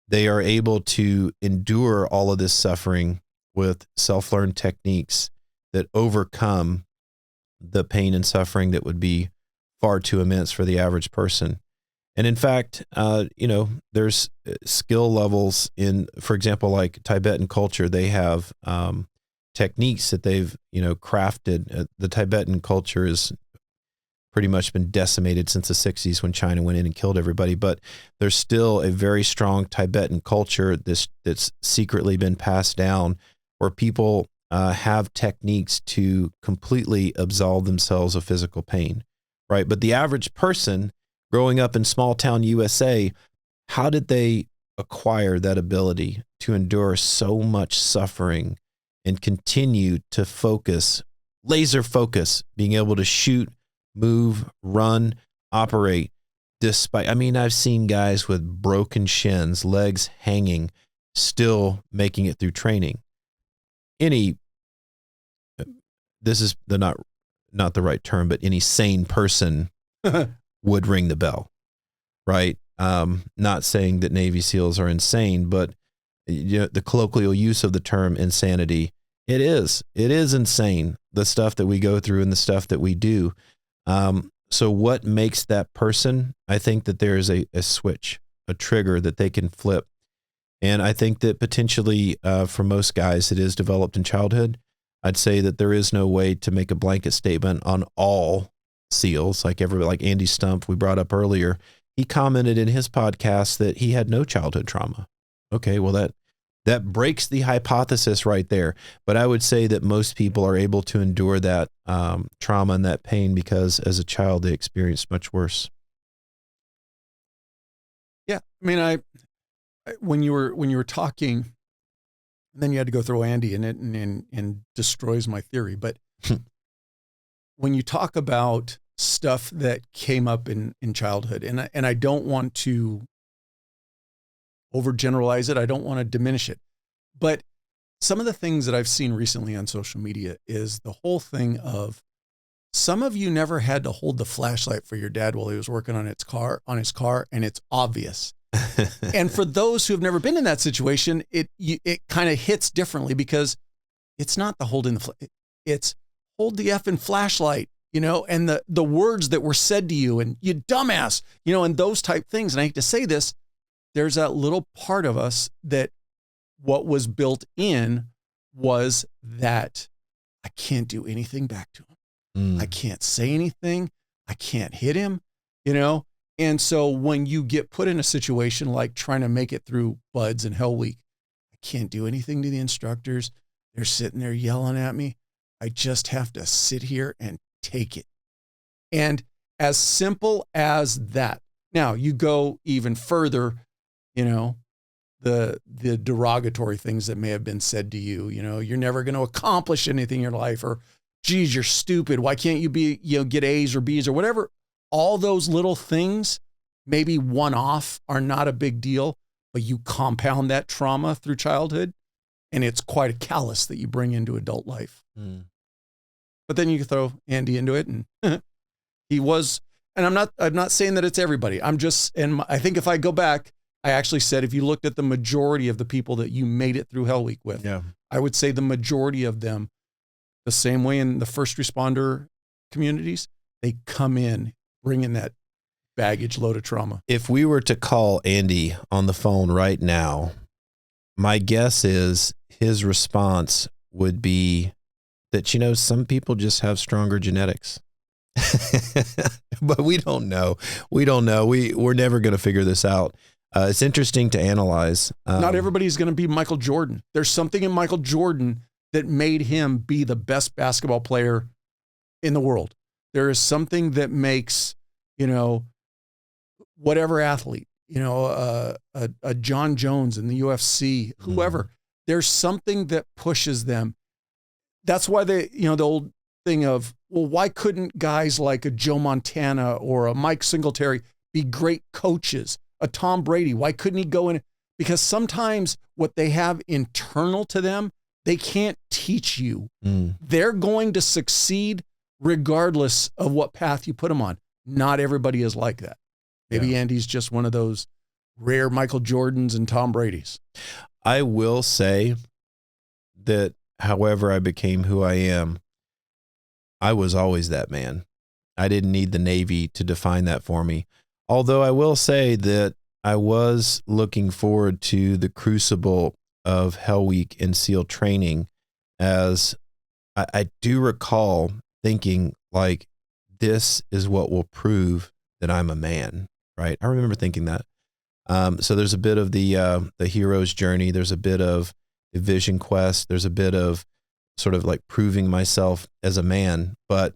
A: They are able to endure all of this suffering with self-learned techniques that overcome the pain and suffering that would be far too immense for the average person. And in fact, there's skill levels in, for example, like Tibetan culture, they have techniques that they've, crafted. The Tibetan culture has pretty much been decimated since the 60s when China went in and killed everybody. But there's still a very strong Tibetan culture that's secretly been passed down, where people have techniques to completely absolve themselves of physical pain, right? But the average person growing up in small town USA how did they acquire that ability to endure so much suffering and continue to focus, laser focus, being able to shoot, move, run, operate, despite, I mean, I've seen guys with broken shins, legs hanging, still making it through training. This is not the right term, but any sane person would ring the bell, right? Not saying that Navy SEALs are insane, but the colloquial use of the term insanity, it is insane, the stuff that we go through and the stuff that we do. So what makes that person? I think that there is a switch, a trigger that they can flip. And I think that potentially for most guys, it is developed in childhood. I'd say that there is no way to make a blanket statement on all SEALs, like Andy Stump we brought up earlier. He commented in his podcast that he had no childhood trauma. Okay, well, that breaks the hypothesis right there. But I would say that most people are able to endure that trauma and that pain because as a child they experienced much worse.
B: Yeah, I mean, when you were talking, and then you had to go throw Andy in it and destroys my theory. But when you talk about stuff that came up in childhood, and I don't want to overgeneralize it, I don't want to diminish it, but some of the things that I've seen recently on social media is the whole thing of some of you never had to hold the flashlight for your dad while he was working on his car, and it's obvious. And for those who have never been in that situation, it kind of hits differently because it's not the holding it's hold the effing flashlight, and the words that were said to you and you dumbass, and those type things. And I hate to say this, there's that little part of us that what was built in was that I can't do anything back to him. I can't say anything. I can't hit him, And so when you get put in a situation like trying to make it through BUD/S and Hell Week, I can't do anything to the instructors. They're sitting there yelling at me. I just have to sit here and take it. And as simple as that. Now you go even further, the derogatory things that may have been said to you, you're never going to accomplish anything in your life, or geez, you're stupid. Why can't you be, get A's or B's or whatever? All those little things, maybe one off, are not a big deal, but you compound that trauma through childhood and it's quite a callus that you bring into adult life. But then you throw Andy into it and he was, and I'm not saying that it's everybody. I think if I go back, I actually said, if you looked at the majority of the people that you made it through Hell Week with, I would say the majority of them, the same way in the first responder communities, they come in bringing that baggage load of trauma.
A: If we were to call Andy on the phone right now, my guess is his response would be that, some people just have stronger genetics. But we don't know. We're never going to figure this out. It's interesting to analyze.
B: Not everybody's going to be Michael Jordan. There's something in Michael Jordan that made him be the best basketball player in the world. There is something that makes, whatever athlete, a John Jones in the UFC, whoever, there's something that pushes them. That's why the old thing of, well, why couldn't guys like a Joe Montana or a Mike Singletary be great coaches? A Tom Brady, why couldn't he go in? Because sometimes what they have internal to them, they can't teach you. They're going to succeed regardless of what path you put them on. Not everybody is like that. Maybe Andy's just one of those rare Michael Jordans and Tom Brady's.
A: I will say that however I became who I am, I was always that man. I didn't need the Navy to define that for me. Although I will say that I was looking forward to the crucible of Hell Week and SEAL training, as I do recall thinking, like, this is what will prove that I'm a man, right? I remember thinking that. So there's a bit of the hero's journey. There's a bit of the vision quest. There's a bit of sort of like proving myself as a man. But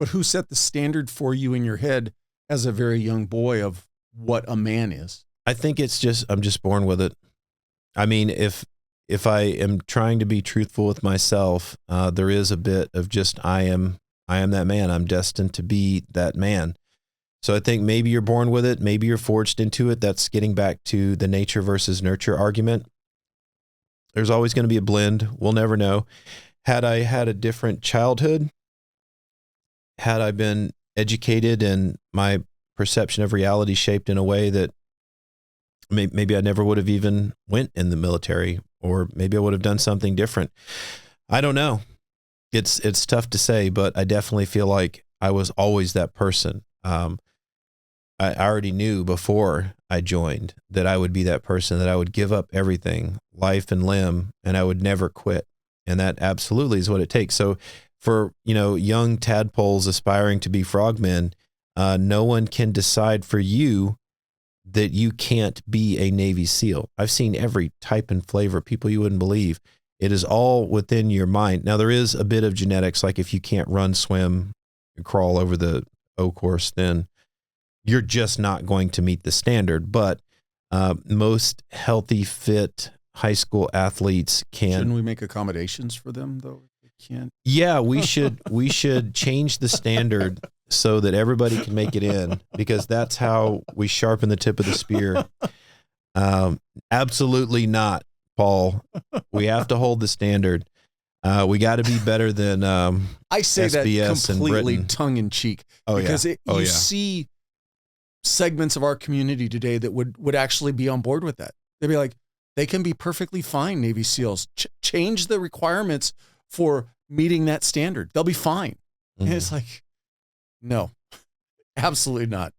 B: who set the standard for you in your head as a very young boy of what a man is?
A: I think it's just, I'm just born with it. I mean, if I am trying to be truthful with myself, there is a bit of just, I am that man. I'm destined to be that man. So I think maybe you're born with it. Maybe you're forged into it. That's getting back to the nature versus nurture argument. There's always going to be a blend. We'll never know. Had I had a different childhood, had I been educated and my perception of reality shaped in a way that maybe I never would have even went in the military, or maybe I would have done something different. I don't know. It's tough to say, but I definitely feel like I was always that person. I already knew before I joined that I would be that person, that I would give up everything, life and limb, and I would never quit. And that absolutely is what it takes. So for, young tadpoles aspiring to be frogmen, no one can decide for you that you can't be a Navy SEAL. I've seen every type and flavor, people you wouldn't believe. It is all within your mind. Now, there is a bit of genetics, like if you can't run, swim, and crawl over the O course, then you're just not going to meet the standard. But most healthy, fit high school athletes can.
B: Shouldn't we make accommodations for them, though? They can't.
A: Yeah, we should change the standard so that everybody can make it in, because that's how we sharpen the tip of the spear. Absolutely not, Paul. We have to hold the standard. We got to be better than
B: I say
A: SBS
B: that completely
A: and
B: tongue in cheek.
A: Oh,
B: because
A: yeah.
B: you see segments of our community today that would actually be on board with that. They'd be like, they can be perfectly fine Navy SEALs. Change the requirements for meeting that standard. They'll be fine.
A: Mm-hmm.
B: And it's like, no, absolutely not.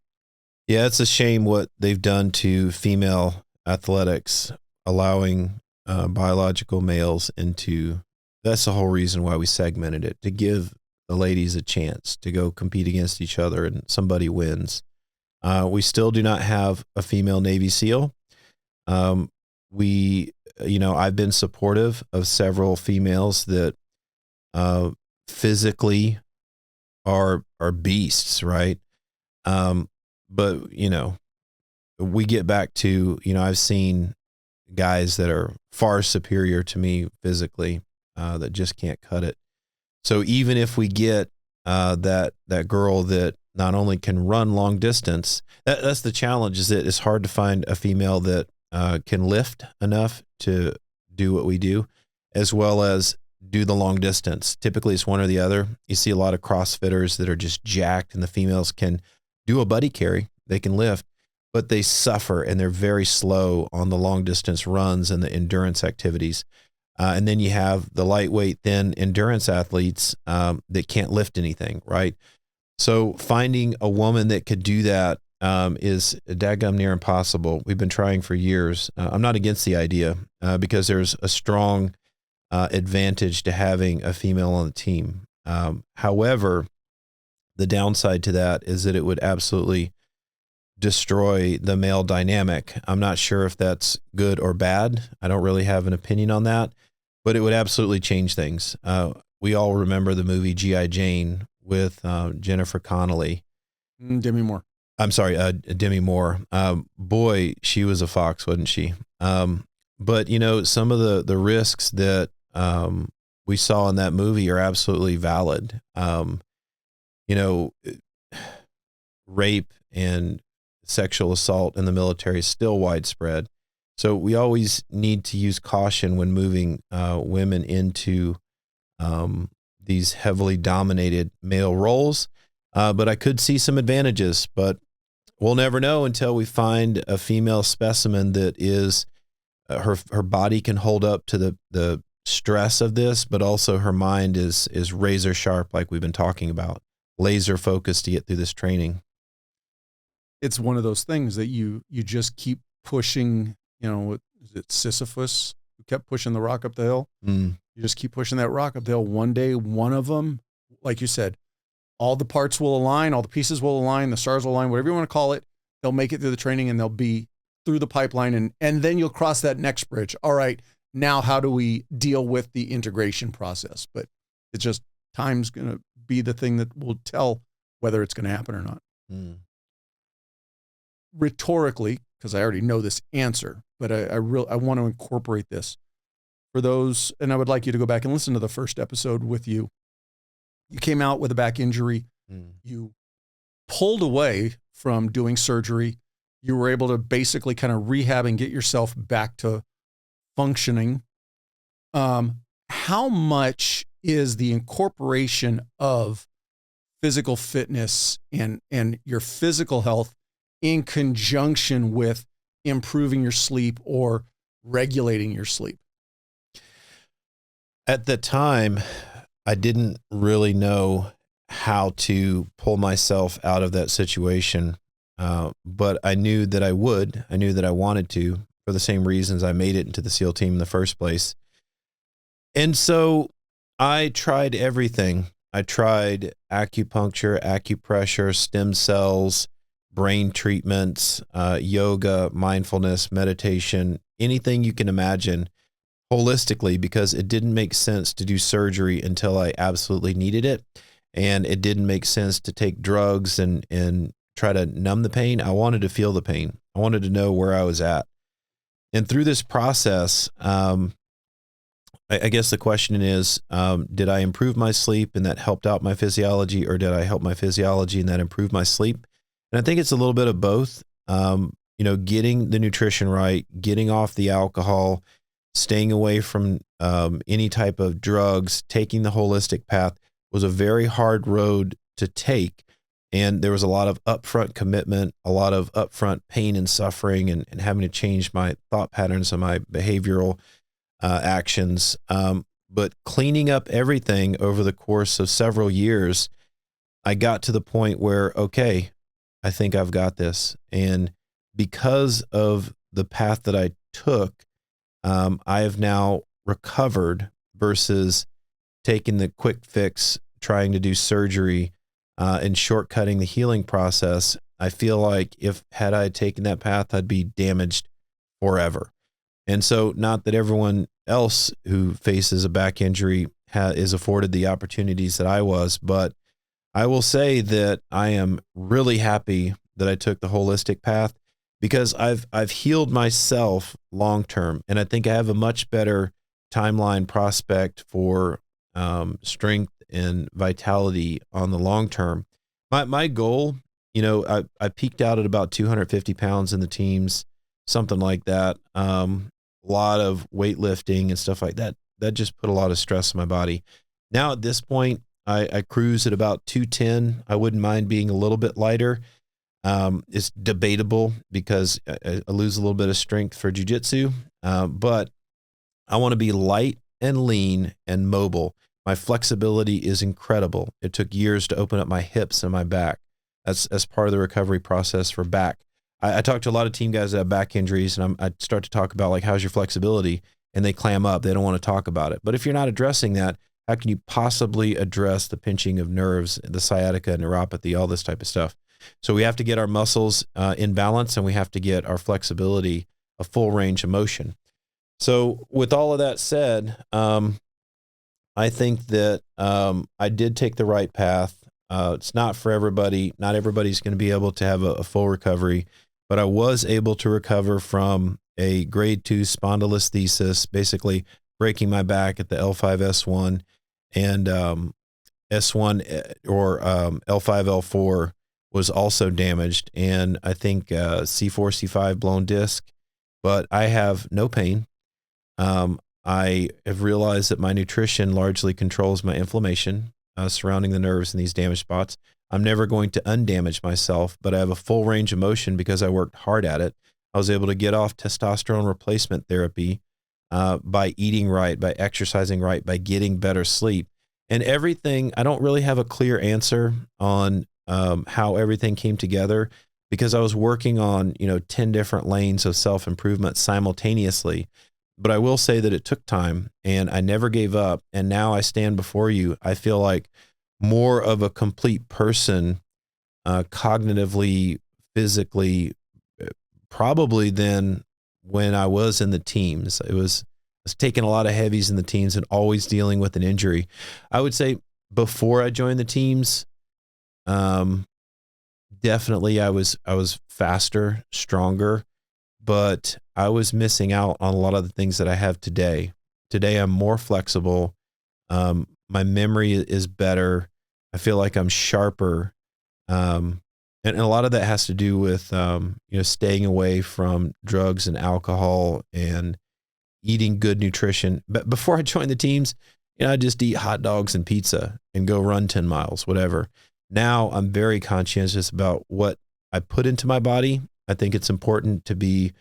A: Yeah, it's a shame what they've done to female athletics, allowing biological males into. That's the whole reason why we segmented it, to give the ladies a chance to go compete against each other and somebody wins. We still do not have a female Navy SEAL. I've been supportive of several females that physically are beasts, right? But we get back to, I've seen guys that are far superior to me physically that just can't cut it. So even if we get that girl that not only can run long distance, that's the challenge, is that it's hard to find a female that can lift enough to do what we do, as well as do the long distance. Typically it's one or the other. You see a lot of CrossFitters that are just jacked, and the females can do a buddy carry. They can lift, but they suffer and they're very slow on the long distance runs and the endurance activities. And then you have the lightweight, thin endurance athletes that can't lift anything, right? So finding a woman that could do that is daggum near impossible. We've been trying for years. I'm not against the idea because there's a strong advantage to having a female on the team. However, the downside to that is that it would absolutely destroy the male dynamic. I'm not sure if that's good or bad. I don't really have an opinion on that, but it would absolutely change things. We all remember the movie G.I. Jane with Jennifer Connelly.
B: Demi Moore.
A: I'm sorry, Demi Moore. Boy, she was a fox, wasn't she? But, some of the risks that we saw in that movie are absolutely valid. Rape and sexual assault in the military is still widespread. So we always need to use caution when moving women into these heavily dominated male roles. But I could see some advantages, but we'll never know until we find a female specimen that is her body can hold up to the stress of this, but also her mind is razor sharp, like we've been talking about, laser focused to get through this training.
B: It's one of those things that you just keep pushing. Is it Sisyphus who kept pushing the rock up the hill?
A: Mm.
B: You just keep pushing that rock up the hill. One day, one of them, like you said, all the parts will align, all the pieces will align, the stars will align, whatever you want to call it. They'll make it through the training and they'll be through the pipeline. And then you'll cross that next bridge. All right, now how do we deal with the integration process? But it's just time's going to be the thing that will tell whether it's going to happen or not.
A: Mm.
B: Rhetorically, because I already know this answer, but I want to incorporate this for those. And I would like you to go back and listen to the first episode with you. You came out with a back injury. You pulled away from doing surgery. You were able to basically kind of rehab and get yourself back to functioning. How much is the incorporation of physical fitness and your physical health in conjunction with improving your sleep or regulating your sleep?
A: At the time, I didn't really know how to pull myself out of that situation, but I knew that I would. I knew that I wanted to, for the same reasons I made it into the SEAL team in the first place. And so I tried everything. I tried acupuncture, acupressure, stem cells, brain treatments, yoga, mindfulness, meditation, anything you can imagine holistically, because it didn't make sense to do surgery until I absolutely needed it. And it didn't make sense to take drugs and try to numb the pain. I wanted to feel the pain. I wanted to know where I was at. And through this process, I guess the question is, did I improve my sleep and that helped out my physiology, or did I help my physiology and that improved my sleep? And I think it's a little bit of both. Getting the nutrition right, getting off the alcohol, staying away from any type of drugs, taking the holistic path was a very hard road to take. And there was a lot of upfront commitment, a lot of upfront pain and suffering, and having to change my thought patterns and my behavioral actions. But cleaning up everything over the course of several years, I got to the point where, okay, I think I've got this. And because of the path that I took, I have now recovered versus taking the quick fix, trying to do surgery, and shortcutting the healing process. I feel like had I taken that path, I'd be damaged forever. And so, not that everyone else who faces a back injury is afforded the opportunities that I was, but I will say that I am really happy that I took the holistic path, because I've healed myself long term, and I think I have a much better timeline prospect for strength and vitality on the long term. My goal, I peaked out at about 250 pounds in the teams, something like that. A lot of weightlifting and stuff like that. That just put a lot of stress on my body. Now at this point, I cruise at about 210. I wouldn't mind being a little bit lighter. It's debatable because I lose a little bit of strength for jiu-jitsu, but I want to be light and lean and mobile. My flexibility is incredible. It took years to open up my hips and my back. That's part of the recovery process for back. I talk to a lot of team guys that have back injuries, and I start to talk about, like, how's your flexibility? And they clam up. They don't want to talk about it. But if you're not addressing that, how can you possibly address the pinching of nerves, the sciatica, neuropathy, all this type of stuff? So we have to get our muscles in balance, and we have to get our flexibility a full range of motion. So with all of that said, I think that I did take the right path. It's not for everybody. Not everybody's going to be able to have a full recovery, but I was able to recover from a grade 2 spondylolisthesis, basically breaking my back at the L5-S1, and S1 or L5-L4 was also damaged, and I think C4, C5 blown disc, but I have no pain. I have realized that my nutrition largely controls my inflammation surrounding the nerves in these damaged spots. I'm never going to undamage myself, but I have a full range of motion because I worked hard at it. I was able to get off testosterone replacement therapy by eating right, by exercising right, by getting better sleep. And everything, I don't really have a clear answer on how everything came together, because I was working on 10 different lanes of self-improvement simultaneously. But I will say that it took time, and I never gave up. And now I stand before you. I feel like more of a complete person, cognitively, physically, probably than when I was in the teams. I was taking a lot of heavies in the teams and always dealing with an injury. I would say before I joined the teams, definitely I was faster, stronger. but I was missing out on a lot of the things that I have today. Today, I'm more flexible. My memory is better. I feel like I'm sharper. And a lot of that has to do with, staying away from drugs and alcohol and eating good nutrition. But before I joined the teams, I just eat hot dogs and pizza and go run 10 miles, whatever. Now I'm very conscientious about what I put into my body. I think it's important to be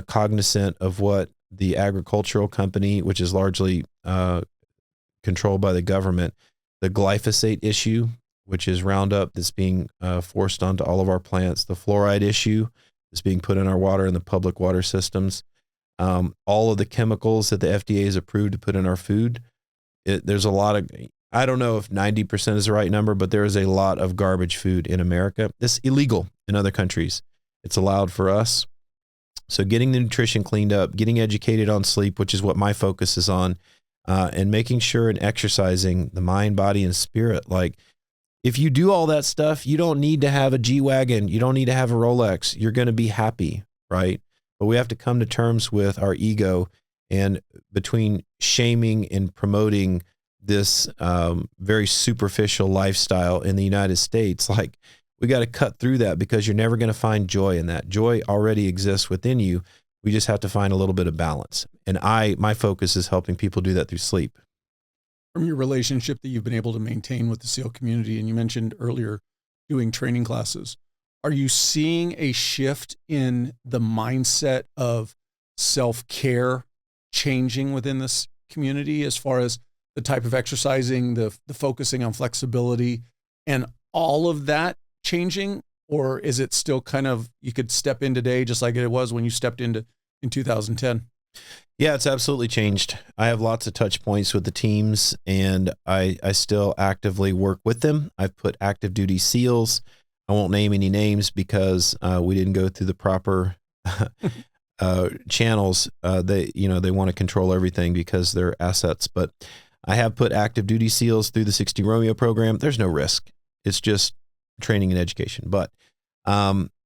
A: cognizant of what the agricultural company, which is largely controlled by the government, the glyphosate issue, which is Roundup that's being forced onto all of our plants, the fluoride issue that's being put in our water in the public water systems, all of the chemicals that the FDA has approved to put in our food. There's a lot of, I don't know if 90% is the right number, but there is a lot of garbage food in America. It's illegal in other countries. It's allowed for us. So getting the nutrition cleaned up, getting educated on sleep, which is what my focus is on, and making sure and exercising the mind, body, and spirit. Like, if you do all that stuff, you don't need to have a G-Wagon. You don't need to have a Rolex. You're going to be happy, right? But we have to come to terms with our ego, and between shaming and promoting this very superficial lifestyle in the United States, like, we got to cut through that, because you're never going to find joy in that. Joy already exists within you. We just have to find a little bit of balance. And my focus is helping people do that through sleep.
B: From your relationship that you've been able to maintain with the SEAL community, and you mentioned earlier doing training classes, are you seeing a shift in the mindset of self-care changing within this community, as far as the type of exercising, the focusing on flexibility, and all of that changing? Or is it still kind of, you could step in today just like it was when you stepped into in 2010?
A: Yeah, it's absolutely changed. I have lots of touch points with the teams, and I still actively work with them. I've put active duty SEALs. I won't name any names because we didn't go through the proper channels. They want to control everything because they're assets. But I have put active duty SEALs through the 60 Romeo program. There's no risk. It's just training and education. But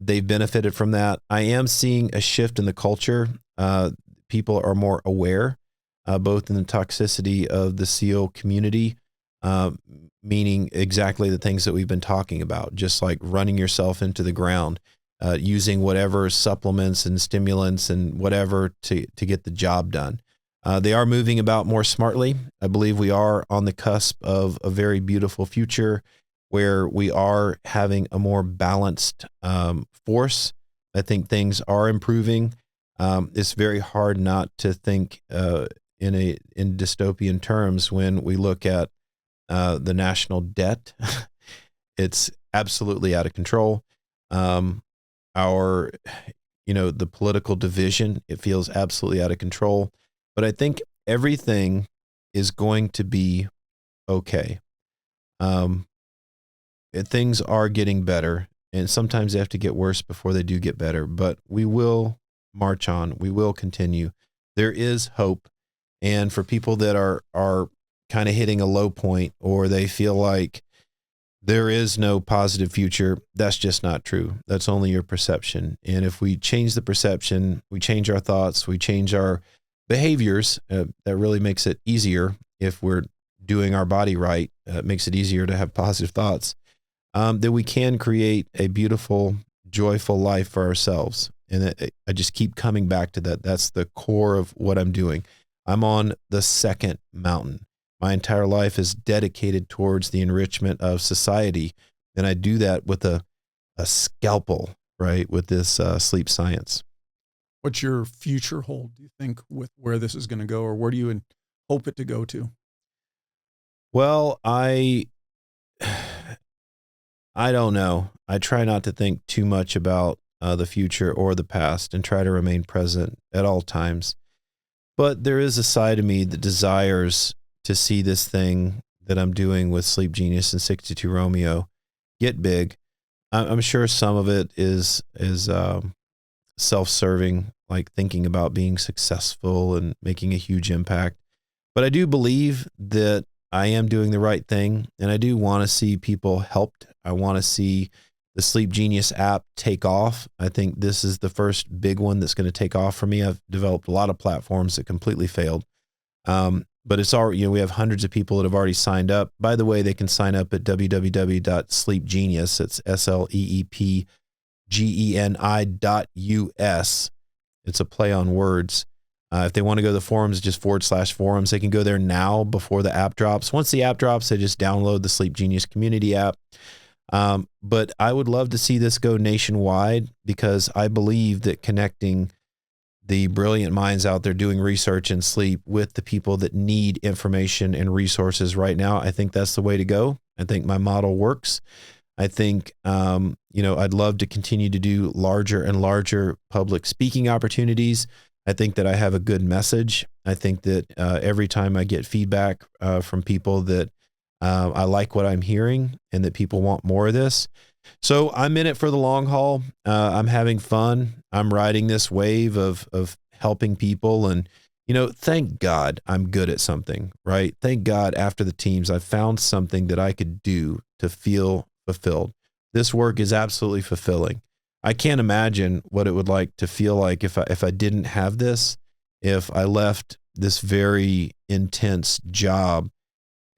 A: they've benefited from that. I am seeing a shift in the culture. People are more aware, both in the toxicity of the SEAL community, meaning exactly the things that we've been talking about, just like running yourself into the ground, using whatever supplements and stimulants and whatever to get the job done. They are moving about more smartly. I believe we are on the cusp of a very beautiful future where we are having a more balanced force. I think things are improving. It's very hard not to think in dystopian terms when we look at the national debt. It's absolutely out of control. The political division, it feels absolutely out of control. But I think everything is going to be okay. Things are getting better, and sometimes they have to get worse before they do get better. But we will march on. We will continue. There is hope. And for people that are kind of hitting a low point, or they feel like there is no positive future, that's just not true. That's only your perception. And if we change the perception, we change our thoughts, we change our behaviors, that really makes it easier. If we're doing our body right, it makes it easier to have positive thoughts. That we can create a beautiful, joyful life for ourselves. And I just keep coming back to that. That's the core of what I'm doing. I'm on the second mountain. My entire life is dedicated towards the enrichment of society. And I do that with a scalpel, right? With this sleep science.
B: What's your future hold, do you think, with where this is going to go, or where do you hope it to go to?
A: Well, I don't know. I try not to think too much about the future or the past, and try to remain present at all times. But there is a side of me that desires to see this thing that I'm doing with Sleep Genius and 62 Romeo get big. I'm sure some of it is self-serving, like thinking about being successful and making a huge impact. But I do believe that I am doing the right thing, and I do want to see people helped. I want to see the Sleep Genius app take off. I think this is the first big one that's going to take off for me. I've developed a lot of platforms that completely failed. But it's already, we have hundreds of people that have already signed up. By the way, they can sign up at www.sleepgenius. It's sleepgeni.us. It's a play on words. If they want to go to the forums, just /forums. They can go there now before the app drops. Once the app drops, they just download the Sleep Genius community app. But I would love to see this go nationwide, because I believe that connecting the brilliant minds out there doing research in sleep with the people that need information and resources right now, I think that's the way to go. I think my model works. I think, I'd love to continue to do larger and larger public speaking opportunities. I think that I have a good message. I think that every time I get feedback from people that I like what I'm hearing and that people want more of this. So I'm in it for the long haul. I'm having fun. I'm riding this wave of helping people. And, thank God I'm good at something, right? Thank God after the teams, I found something that I could do to feel fulfilled. This work is absolutely fulfilling. I can't imagine what it would like to feel like if I didn't have this, if I left this very intense job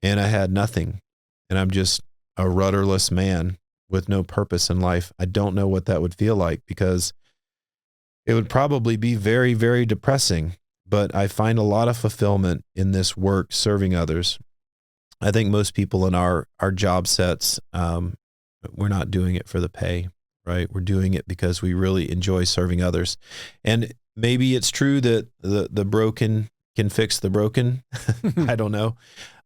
A: and I had nothing and I'm just a rudderless man with no purpose in life. I don't know what that would feel like, because it would probably be very, very depressing. But I find a lot of fulfillment in this work serving others. I think most people in our job sets, we're not doing it for the pay, right? We're doing it because we really enjoy serving others. And maybe it's true that the broken can fix the broken. I don't know.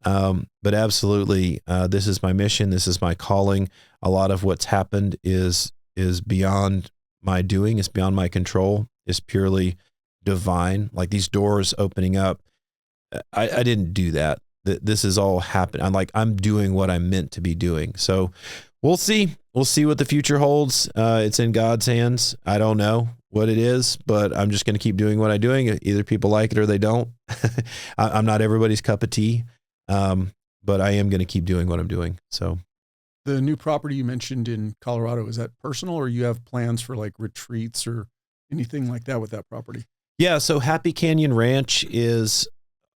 A: But absolutely, this is my mission. This is my calling. A lot of what's happened is beyond my doing. It's beyond my control. It's purely divine. Like these doors opening up. I didn't do that. This is all happened. I'm doing what I'm meant to be doing. So we'll see. We'll see what the future holds. It's in God's hands. I don't know what it is, but I'm just going to keep doing what I'm doing. Either people like it or they don't. I'm not everybody's cup of tea. But I am going to keep doing what I'm doing. So
B: the new property you mentioned in Colorado, is that personal, or you have plans for like retreats or anything like that with that property?
A: Yeah. So Happy Canyon Ranch is,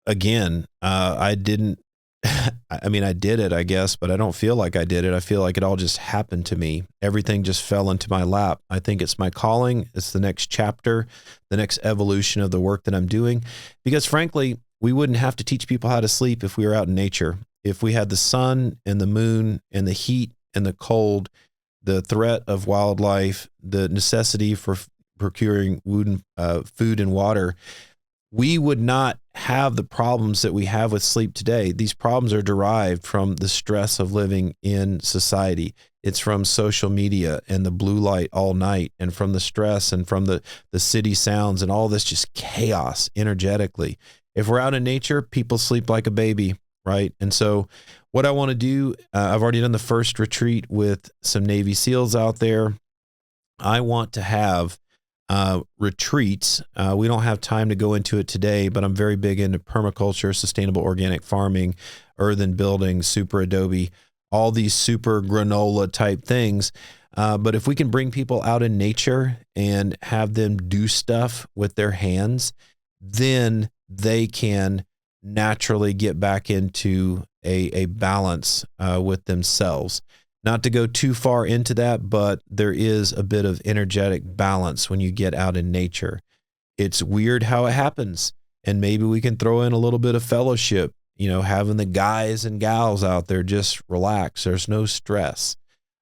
A: again, I did it, I guess, but I don't feel like I did it. I feel like it all just happened to me. Everything just fell into my lap. I think it's my calling. It's the next chapter, the next evolution of the work that I'm doing, because frankly, we wouldn't have to teach people how to sleep if we were out in nature. If we had the sun and the moon and the heat and the cold, the threat of wildlife, the necessity for procuring food and water, we would not have the problems that we have with sleep today. These problems are derived from the stress of living in society. It's from social media and the blue light all night, and from the stress and from the city sounds and all this just chaos energetically. If we're out in nature, people sleep like a baby, right? And so what I want to do, I've already done the first retreat with some Navy SEALs out there. I want to have retreats. We don't have time to go into it today, but I'm very big into permaculture, sustainable organic farming, earthen building, super adobe, all these super granola type things. But if we can bring people out in nature and have them do stuff with their hands, then they can naturally get back into a balance with themselves. Not to go too far into that, but there is a bit of energetic balance when you get out in nature. It's weird how it happens. And maybe we can throw in a little bit of fellowship, having the guys and gals out there just relax. There's no stress.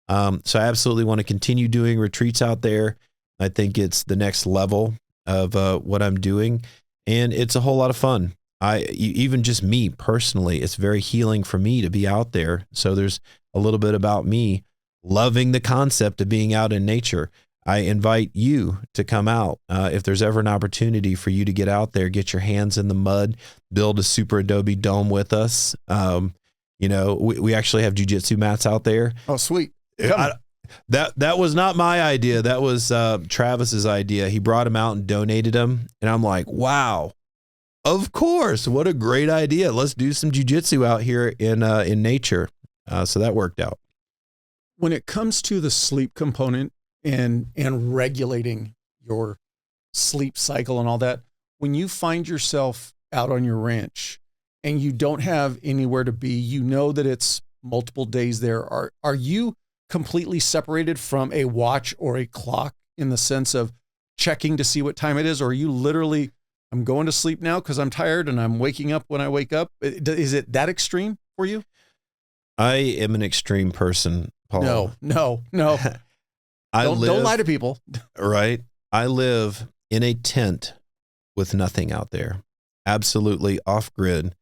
A: So I absolutely want to continue doing retreats out there. I think it's the next level of what I'm doing. And it's a whole lot of fun. Even just me personally, it's very healing for me to be out there. So there's a little bit about me loving the concept of being out in nature. I invite you to come out. If there's ever an opportunity for you to get out there, get your hands in the mud, build a super adobe dome with us. We actually have jujitsu mats out there.
B: Oh, sweet.
A: That was not my idea. That was Travis's idea. He brought them out and donated them. And I'm like, wow, of course. What a great idea. Let's do some jujitsu out here in nature. So that worked out.
B: when it comes to the sleep component and regulating your sleep cycle and all that, when you find yourself out on your ranch and you don't have anywhere to be, you know that it's multiple days there. Are you completely separated from a watch or a clock in the sense of checking to see what time it is? Or are you literally, I'm going to sleep now because I'm tired and I'm waking up when I wake up? Is it that extreme for you?
A: I am an extreme person, Paul.
B: No. Don't lie to people.
A: Right. I live in a tent with nothing out there, absolutely off grid,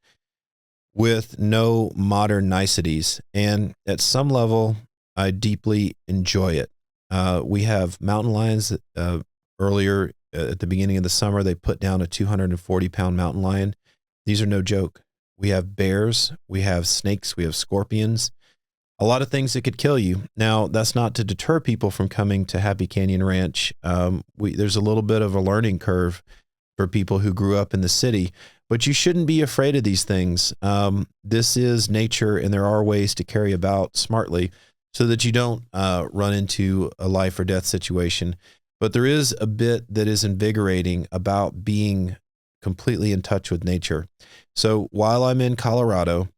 A: with no modern niceties. And at some level, I deeply enjoy it. We have mountain lions. Earlier at the beginning of the summer, they put down a 240-pound mountain lion. These are no joke. We have bears, we have snakes, we have scorpions, a lot of things that could kill you. Now, that's not to deter people from coming to Happy Canyon Ranch. There's a little bit of a learning curve for people who grew up in the city, but you shouldn't be afraid of these things. This is nature, and there are ways to carry about smartly so that you don't run into a life or death situation. But there is a bit that is invigorating about being completely in touch with nature. So while I'm in Colorado,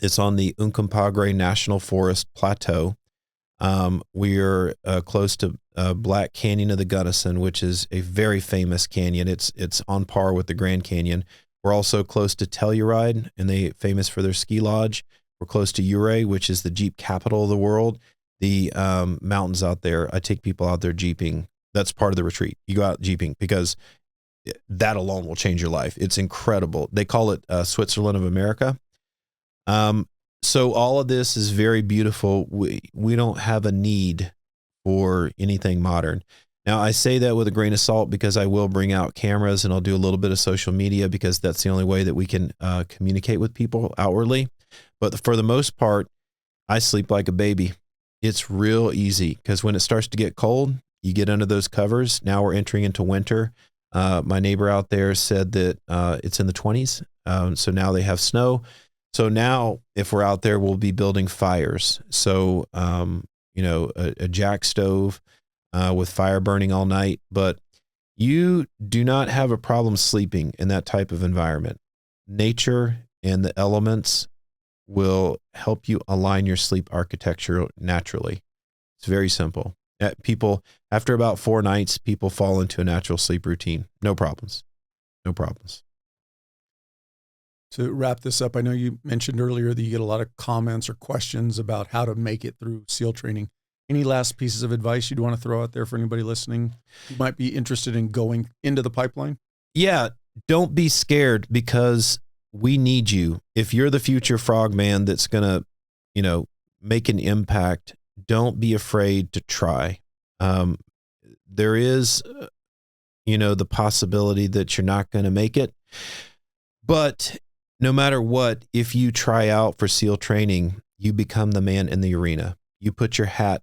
A: it's on the Uncompahgre National Forest Plateau. We're close to Black Canyon of the Gunnison, which is a very famous canyon. It's on par with the Grand Canyon. We're also close to Telluride, and they're famous for their ski lodge. We're close to Ouray, which is the Jeep capital of the world. The mountains out there, I take people out there Jeeping. That's part of the retreat. You go out Jeeping because that alone will change your life. It's incredible. They call it Switzerland of America. So all of this is very beautiful. We don't have a need for anything modern. Now, I say that with a grain of salt because I will bring out cameras and I'll do a little bit of social media because that's the only way that we can communicate with people outwardly. But for the most part, I sleep like a baby. It's real easy because when it starts to get cold, you get under those covers. Now we're entering into winter. My neighbor out there said that it's in the 20s. So now they have snow. So now if we're out there, we'll be building fires. So, a jack stove with fire burning all night. But you do not have a problem sleeping in that type of environment. Nature and the elements will help you align your sleep architecture naturally. It's very simple. People, after about 4 nights, people fall into a natural sleep routine. No problems. No problems.
B: To wrap this up, I know you mentioned earlier that you get a lot of comments or questions about how to make it through SEAL training. Any last pieces of advice you'd want to throw out there for anybody listening who might be interested in going into the pipeline?
A: Yeah, don't be scared because we need you. If you're the future frogman that's going to, make an impact, don't be afraid to try. There is, the possibility that you're not going to make it. But no matter what, if you try out for SEAL training, you become the man in the arena. You put your hat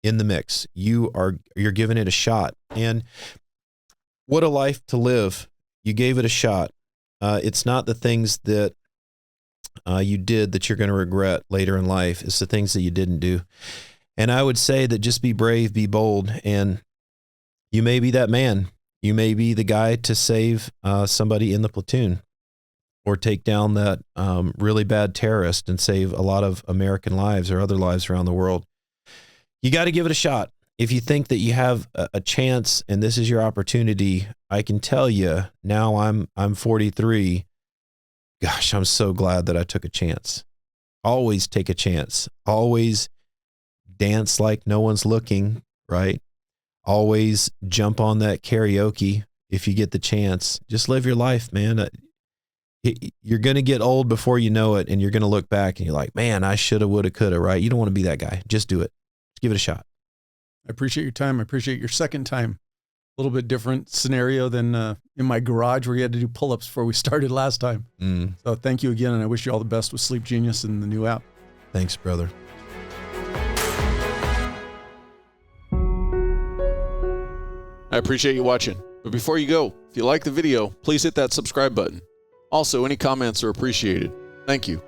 A: in the mix. You're giving it a shot. And what a life to live. You gave it a shot. It's not the things that you did that you're going to regret later in life. It's the things that you didn't do. And I would say that just be brave, be bold, and you may be that man. You may be the guy to save somebody in the platoon or take down that really bad terrorist and save a lot of American lives or other lives around the world. You got to give it a shot. If you think that you have a chance and this is your opportunity, I can tell you now I'm 43. Gosh, I'm so glad that I took a chance. Always take a chance. Always dance like no one's looking, right? Always jump on that karaoke if you get the chance. Just live your life, man. You're going to get old before you know it, and you're going to look back and you're like, man, I shoulda, woulda, coulda, right? You don't want to be that guy. Just do it. Just give it a shot.
B: I appreciate your time. I appreciate your second time. A little bit different scenario than in my garage where you had to do pull-ups before we started last time. So thank you again, and I wish you all the best with Sleep Genius and the new app.
A: Thanks, brother.
B: I appreciate you watching. But before you go, if you like the video, please hit that subscribe button. Also, any comments are appreciated. Thank you.